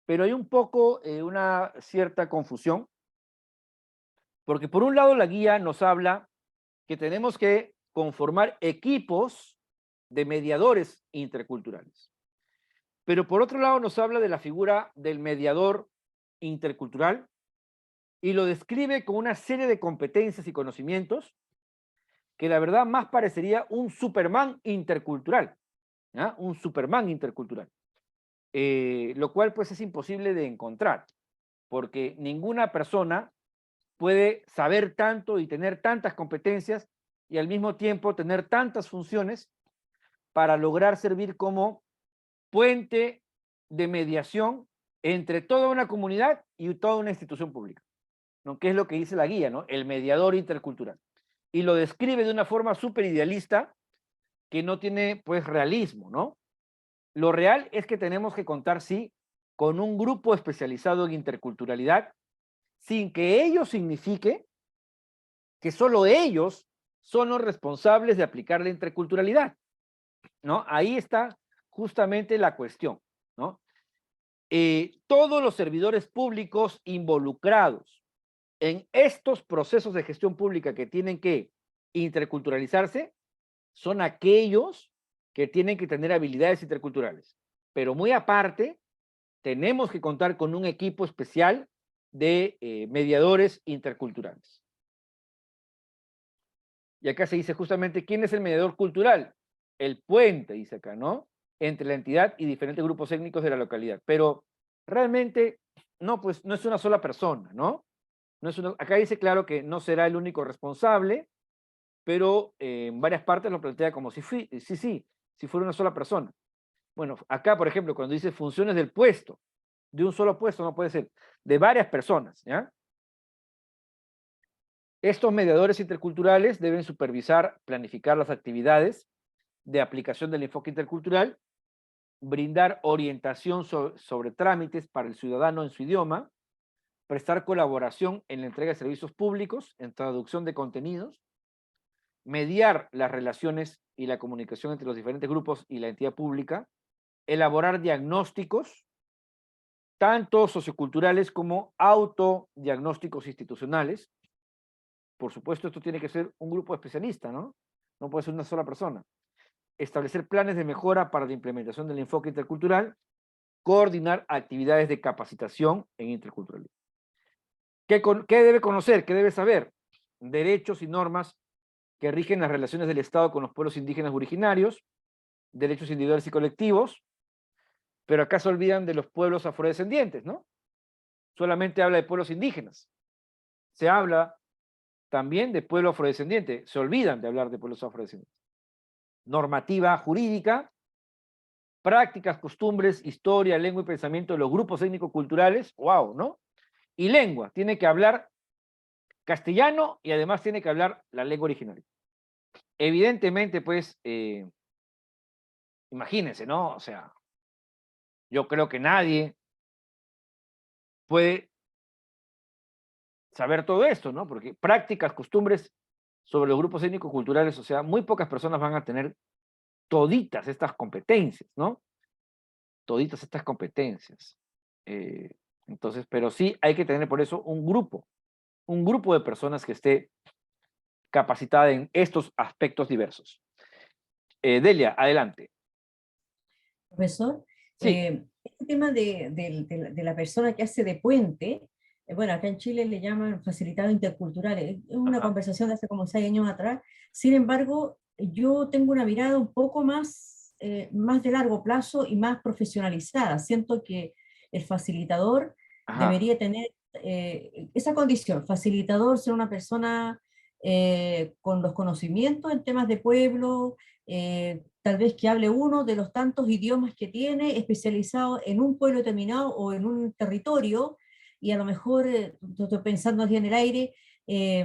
pero hay un poco una cierta confusión, porque por un lado la guía nos habla que tenemos que conformar equipos de mediadores interculturales, pero por otro lado nos habla de la figura del mediador intercultural y lo describe con una serie de competencias y conocimientos que la verdad más parecería un Superman intercultural, ¿ya? Un Superman intercultural, lo cual pues es imposible de encontrar, porque ninguna persona puede saber tanto y tener tantas competencias y al mismo tiempo tener tantas funciones para lograr servir como puente de mediación entre toda una comunidad y toda una institución pública, ¿no? Que es lo que dice la guía, ¿no? El mediador intercultural. Y lo describe de una forma súper idealista que no tiene, pues, realismo, ¿no? Lo real es que tenemos que contar, sí, con un grupo especializado en interculturalidad, sin que ello signifique que solo ellos son los responsables de aplicar la interculturalidad, ¿no? Ahí está justamente la cuestión, ¿no? Todos los servidores públicos involucrados en estos procesos de gestión pública que tienen que interculturalizarse son aquellos que tienen que tener habilidades interculturales. Pero muy aparte, tenemos que contar con un equipo especial de mediadores interculturales. Y acá se dice justamente, ¿quién es el mediador cultural? El puente, dice acá, ¿no? Entre la entidad y diferentes grupos étnicos de la localidad. Pero realmente, no, pues no es una sola persona, ¿no? No es acá dice claro que no será el único responsable, pero en varias partes lo plantea como si si fuera una sola persona. Bueno, acá, por ejemplo, cuando dice funciones del puesto, de un solo puesto, no puede ser, de varias personas, ¿ya? Estos mediadores interculturales deben supervisar, planificar las actividades de aplicación del enfoque intercultural, brindar orientación sobre trámites para el ciudadano en su idioma, prestar colaboración en la entrega de servicios públicos, en traducción de contenidos, mediar las relaciones y la comunicación entre los diferentes grupos y la entidad pública, elaborar diagnósticos, tanto socioculturales como autodiagnósticos institucionales. Por supuesto, esto tiene que ser un grupo de especialistas, ¿no? No puede ser una sola persona. Establecer planes de mejora para la implementación del enfoque intercultural, coordinar actividades de capacitación en interculturalidad. ¿Qué debe conocer? ¿Qué debe saber? Derechos y normas que rigen las relaciones del Estado con los pueblos indígenas originarios, derechos individuales y colectivos, pero acá se olvidan de los pueblos afrodescendientes, ¿no? Solamente habla de pueblos indígenas. Se habla también de pueblo afrodescendiente, se olvidan de hablar de pueblos afrodescendientes. Normativa jurídica, prácticas, costumbres, historia, lengua y pensamiento de los grupos étnico-culturales, wow, ¿no? Y lengua, tiene que hablar castellano y además tiene que hablar la lengua original. Evidentemente, pues, imagínense, ¿no? O sea, yo creo que nadie puede saber todo esto, ¿no? Porque prácticas, costumbres sobre los grupos étnico-culturales, o sea, muy pocas personas van a tener toditas estas competencias, ¿no? Toditas estas competencias. Eh, entonces, pero sí hay que tener por eso un grupo de personas que esté capacitada en estos aspectos diversos. Delia, adelante. Profesor, Sí. este tema de la persona que hace de puente, bueno, acá en Chile le llaman facilitado intercultural, es una Ajá. conversación de hace como 6 años atrás. Sin embargo, yo tengo una mirada un poco más, más de largo plazo y más profesionalizada. Siento que el facilitador Ajá. debería tener esa condición, facilitador, ser una persona con los conocimientos en temas de pueblo, tal vez que hable uno de los tantos idiomas que tiene, especializado en un pueblo determinado o en un territorio, y a lo mejor, estoy pensando así en el aire,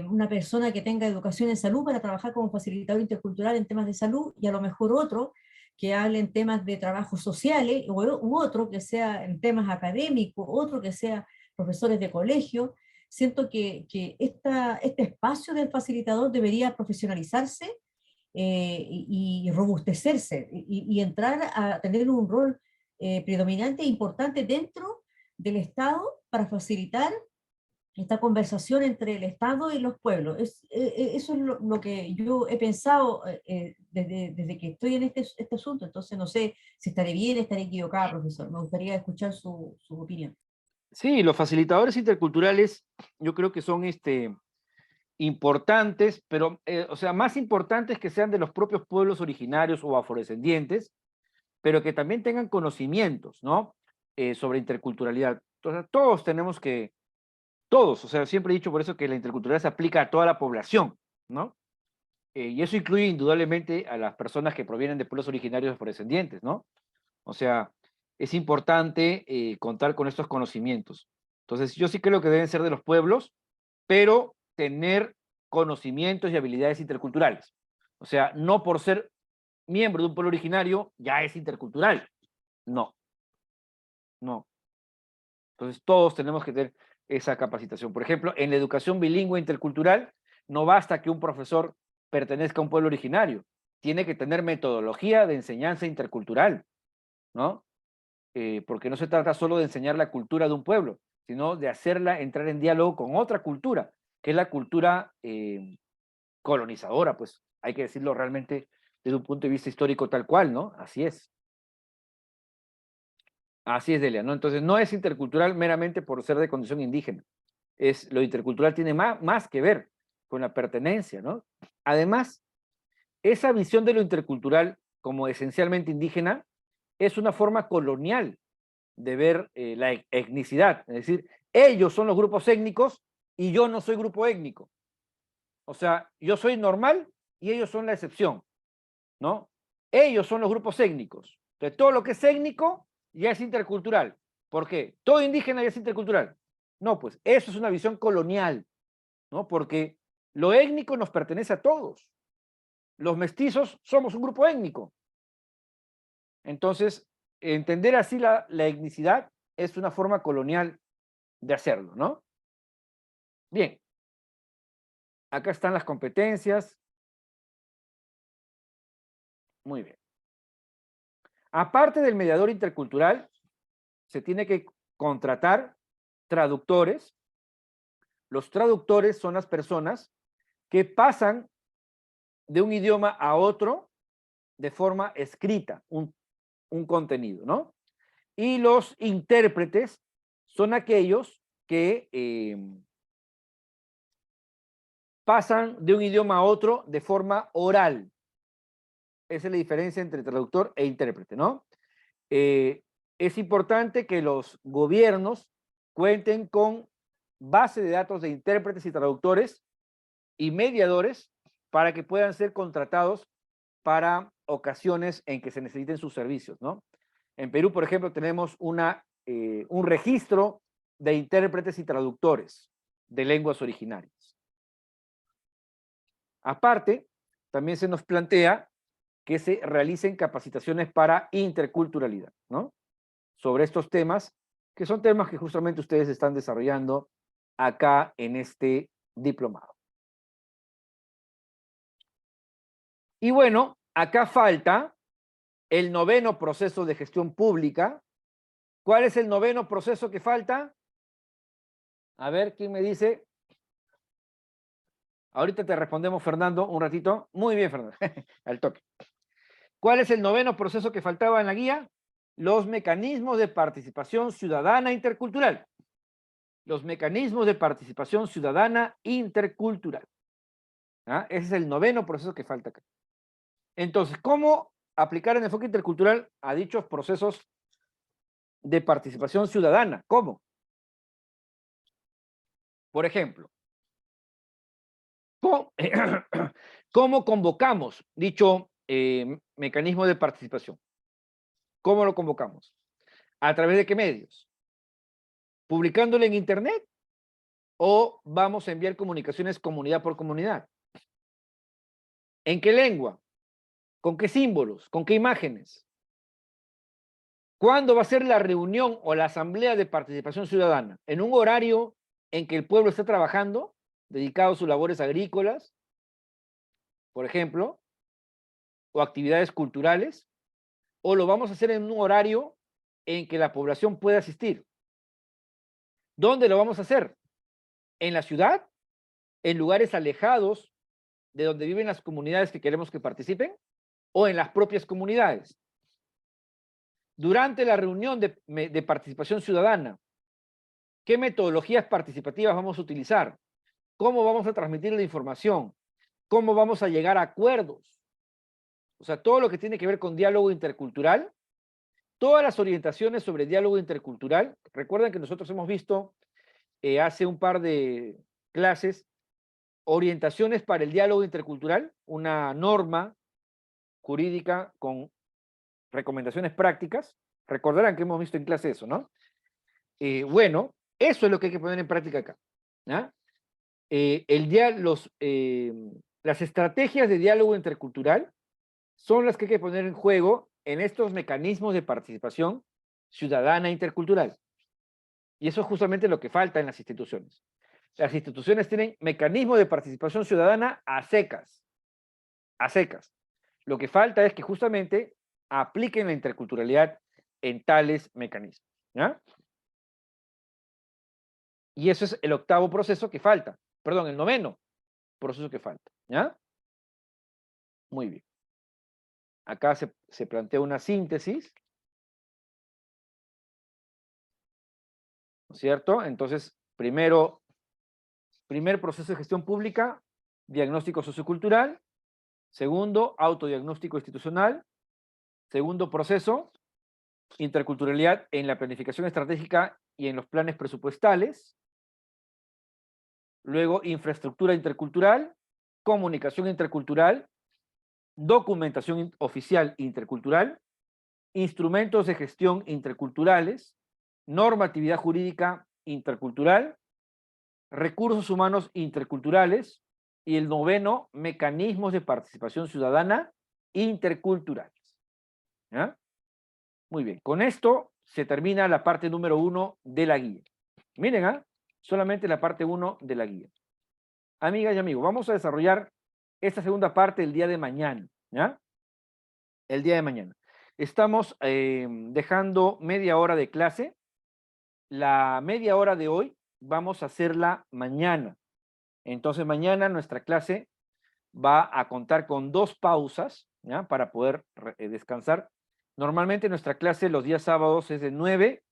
una persona que tenga educación en salud para trabajar como facilitador intercultural en temas de salud, y a lo mejor otro que hable en temas de trabajos sociales, u otro que sea en temas académicos, otro que sea profesores de colegio. Siento que este espacio del facilitador debería profesionalizarse y robustecerse y entrar a tener un rol predominante e importante dentro del Estado para facilitar esta conversación entre el Estado y los pueblos. Eso es lo que yo he pensado desde que estoy en este asunto, entonces no sé si estaré bien, estaré equivocada, profesor. Me gustaría escuchar su opinión. Sí, los facilitadores interculturales yo creo que son importantes, pero, o sea, más importantes que sean de los propios pueblos originarios o afrodescendientes, pero que también tengan conocimientos, ¿no? Sobre interculturalidad. Entonces, todos, o sea, siempre he dicho por eso que la interculturalidad se aplica a toda la población, ¿no? Y eso incluye indudablemente a las personas que provienen de pueblos originarios afrodescendientes, ¿no? O sea, es importante contar con estos conocimientos. Entonces, yo sí creo que deben ser de los pueblos, pero tener conocimientos y habilidades interculturales. O sea, no por ser miembro de un pueblo originario ya es intercultural. No, no. Entonces, todos tenemos que tener esa capacitación. Por ejemplo, en la educación bilingüe intercultural, no basta que un profesor pertenezca a un pueblo originario. Tiene que tener metodología de enseñanza intercultural, ¿no? Porque no se trata solo de enseñar la cultura de un pueblo, sino de hacerla entrar en diálogo con otra cultura, que es la cultura colonizadora, pues hay que decirlo realmente desde un punto de vista histórico tal cual, ¿no? Así es, Delia, ¿no? Entonces no es intercultural meramente por ser de condición indígena, lo intercultural tiene más que ver con la pertenencia, ¿no? Además, esa visión de lo intercultural como esencialmente indígena es una forma colonial de ver la etnicidad, es decir, ellos son los grupos étnicos y yo no soy grupo étnico. O sea, yo soy normal y ellos son la excepción, ¿no? Ellos son los grupos étnicos. Entonces, todo lo que es étnico ya es intercultural. ¿Por qué? Todo indígena ya es intercultural. No, pues eso es una visión colonial, ¿no? Porque lo étnico nos pertenece a todos. Los mestizos somos un grupo étnico. Entonces, entender así la etnicidad es una forma colonial de hacerlo, ¿no? Bien, acá están las competencias. Muy bien. Aparte del mediador intercultural, se tiene que contratar traductores. Los traductores son las personas que pasan de un idioma a otro de forma escrita, un contenido, ¿no? Y los intérpretes son aquellos que pasan de un idioma a otro de forma oral. Esa es la diferencia entre traductor e intérprete, ¿no? Es importante que los gobiernos cuenten con base de datos de intérpretes y traductores y mediadores para que puedan ser contratados para ocasiones en que se necesiten sus servicios, ¿no? En Perú, por ejemplo, tenemos un registro de intérpretes y traductores de lenguas originarias. Aparte, también se nos plantea que se realicen capacitaciones para interculturalidad, ¿no? Sobre estos temas, que son temas que justamente ustedes están desarrollando acá en este diplomado. Y bueno, acá falta el 9º proceso de gestión pública. ¿Cuál es el 9º proceso que falta? A ver, ¿quién me dice? Ahorita te respondemos, Fernando, un ratito. Muy bien, Fernando, al toque. ¿Cuál es el 9º proceso que faltaba en la guía? Los mecanismos de participación ciudadana intercultural. Los mecanismos de participación ciudadana intercultural. ¿Ah? Ese es el 9º proceso que falta acá. Entonces, ¿cómo aplicar el enfoque intercultural a dichos procesos de participación ciudadana? ¿Cómo? Por ejemplo, ¿cómo convocamos dicho mecanismo de participación? ¿Cómo lo convocamos? ¿A través de qué medios? ¿Publicándolo en internet? ¿O vamos a enviar comunicaciones comunidad por comunidad? ¿En qué lengua? ¿Con qué símbolos? ¿Con qué imágenes? ¿Cuándo va a ser la reunión o la asamblea de participación ciudadana? ¿En un horario en que el pueblo está trabajando, dedicado a sus labores agrícolas, por ejemplo, o actividades culturales? ¿O lo vamos a hacer en un horario en que la población pueda asistir? ¿Dónde lo vamos a hacer? ¿En la ciudad? ¿En lugares alejados de donde viven las comunidades que queremos que participen? ¿O en las propias comunidades? Durante la reunión de participación ciudadana, ¿qué metodologías participativas vamos a utilizar? ¿Cómo vamos a transmitir la información? ¿Cómo vamos a llegar a acuerdos? O sea, todo lo que tiene que ver con diálogo intercultural, todas las orientaciones sobre diálogo intercultural. Recuerden que nosotros hemos visto hace un par de clases orientaciones para el diálogo intercultural, una norma jurídica con recomendaciones prácticas. Recordarán que hemos visto en clase eso, ¿no? Bueno, eso es lo que hay que poner en práctica acá. ¿Ya? Las estrategias de diálogo intercultural son las que hay que poner en juego en estos mecanismos de participación ciudadana intercultural. Y eso es justamente lo que falta en las instituciones. Las instituciones tienen mecanismos de participación ciudadana a secas. A secas. Lo que falta es que justamente apliquen la interculturalidad en tales mecanismos. ¿Ya? Y eso es el 8º proceso que falta. Perdón, el 9º proceso que falta. ¿Ya? Muy bien. Acá se plantea una síntesis. ¿No es cierto? Entonces, primer proceso de gestión pública, diagnóstico sociocultural. Segundo, autodiagnóstico institucional. Segundo proceso, interculturalidad en la planificación estratégica y en los planes presupuestales. Luego, infraestructura intercultural, comunicación intercultural, documentación oficial intercultural, instrumentos de gestión interculturales, normatividad jurídica intercultural, recursos humanos interculturales y el 9º, mecanismos de participación ciudadana interculturales. ¿Ya? Muy bien, con esto se termina la parte número 1 de la guía. Miren, solamente la parte 1 de la guía. Amigas y amigos, vamos a desarrollar esta segunda parte el día de mañana, ¿ya? El día de mañana. Estamos dejando media hora de clase. La media hora de hoy vamos a hacerla mañana. Entonces mañana nuestra clase va a contar con 2 pausas, ¿ya? Para poder descansar. Normalmente nuestra clase los días sábados es de 9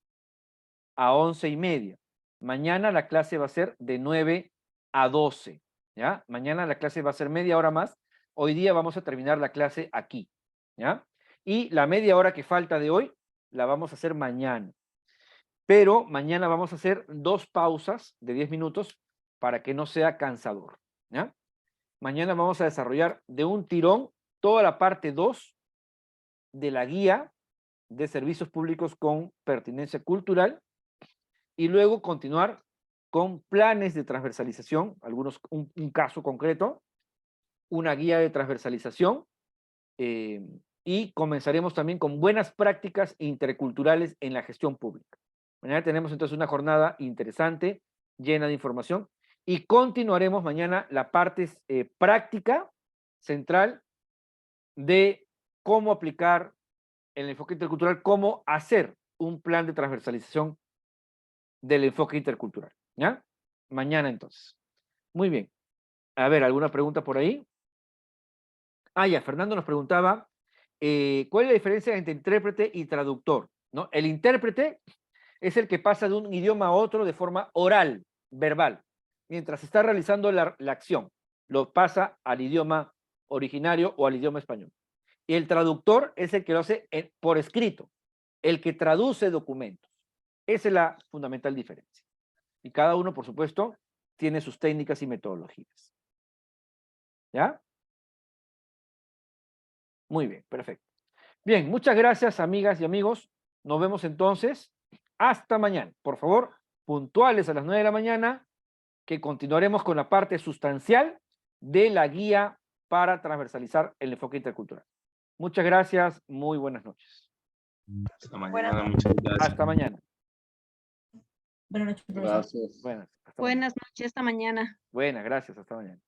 a 11:30. Mañana la clase va a ser de 9 a 12, ¿ya? Mañana la clase va a ser media hora más. Hoy día vamos a terminar la clase aquí, ¿ya? Y la media hora que falta de hoy la vamos a hacer mañana. Pero mañana vamos a hacer 2 pausas de 10 minutos para que no sea cansador, ¿ya? Mañana vamos a desarrollar de un tirón toda la parte 2 de la guía de servicios públicos con pertinencia cultural y luego continuar con planes de transversalización, un caso concreto, una guía de transversalización y comenzaremos también con buenas prácticas interculturales en la gestión pública. Mañana tenemos entonces una jornada interesante, llena de información, y continuaremos mañana la parte práctica central de cómo aplicar el enfoque intercultural, cómo hacer un plan de transversalización del enfoque intercultural, ¿ya? Mañana entonces. Muy bien. A ver, ¿alguna pregunta por ahí? Ah, ya, Fernando nos preguntaba, ¿cuál es la diferencia entre intérprete y traductor? ¿No? El intérprete es el que pasa de un idioma a otro de forma oral, verbal, mientras está realizando la acción. Lo pasa al idioma originario o al idioma español. Y el traductor es el que lo hace por escrito, el que traduce documentos. Esa es la fundamental diferencia. Y cada uno, por supuesto, tiene sus técnicas y metodologías. ¿Ya? Muy bien, perfecto. Bien, muchas gracias, amigas y amigos. Nos vemos entonces. Hasta mañana. Por favor, puntuales a las 9 de la mañana, que continuaremos con la parte sustancial de la guía para transversalizar el enfoque intercultural. Muchas gracias. Muy buenas noches. Hasta mañana, muchas gracias. Hasta mañana. Buenas noches, profesor. Gracias. Buenas, hasta Buenas mañana. noches, hasta mañana. Buenas, gracias. Hasta mañana.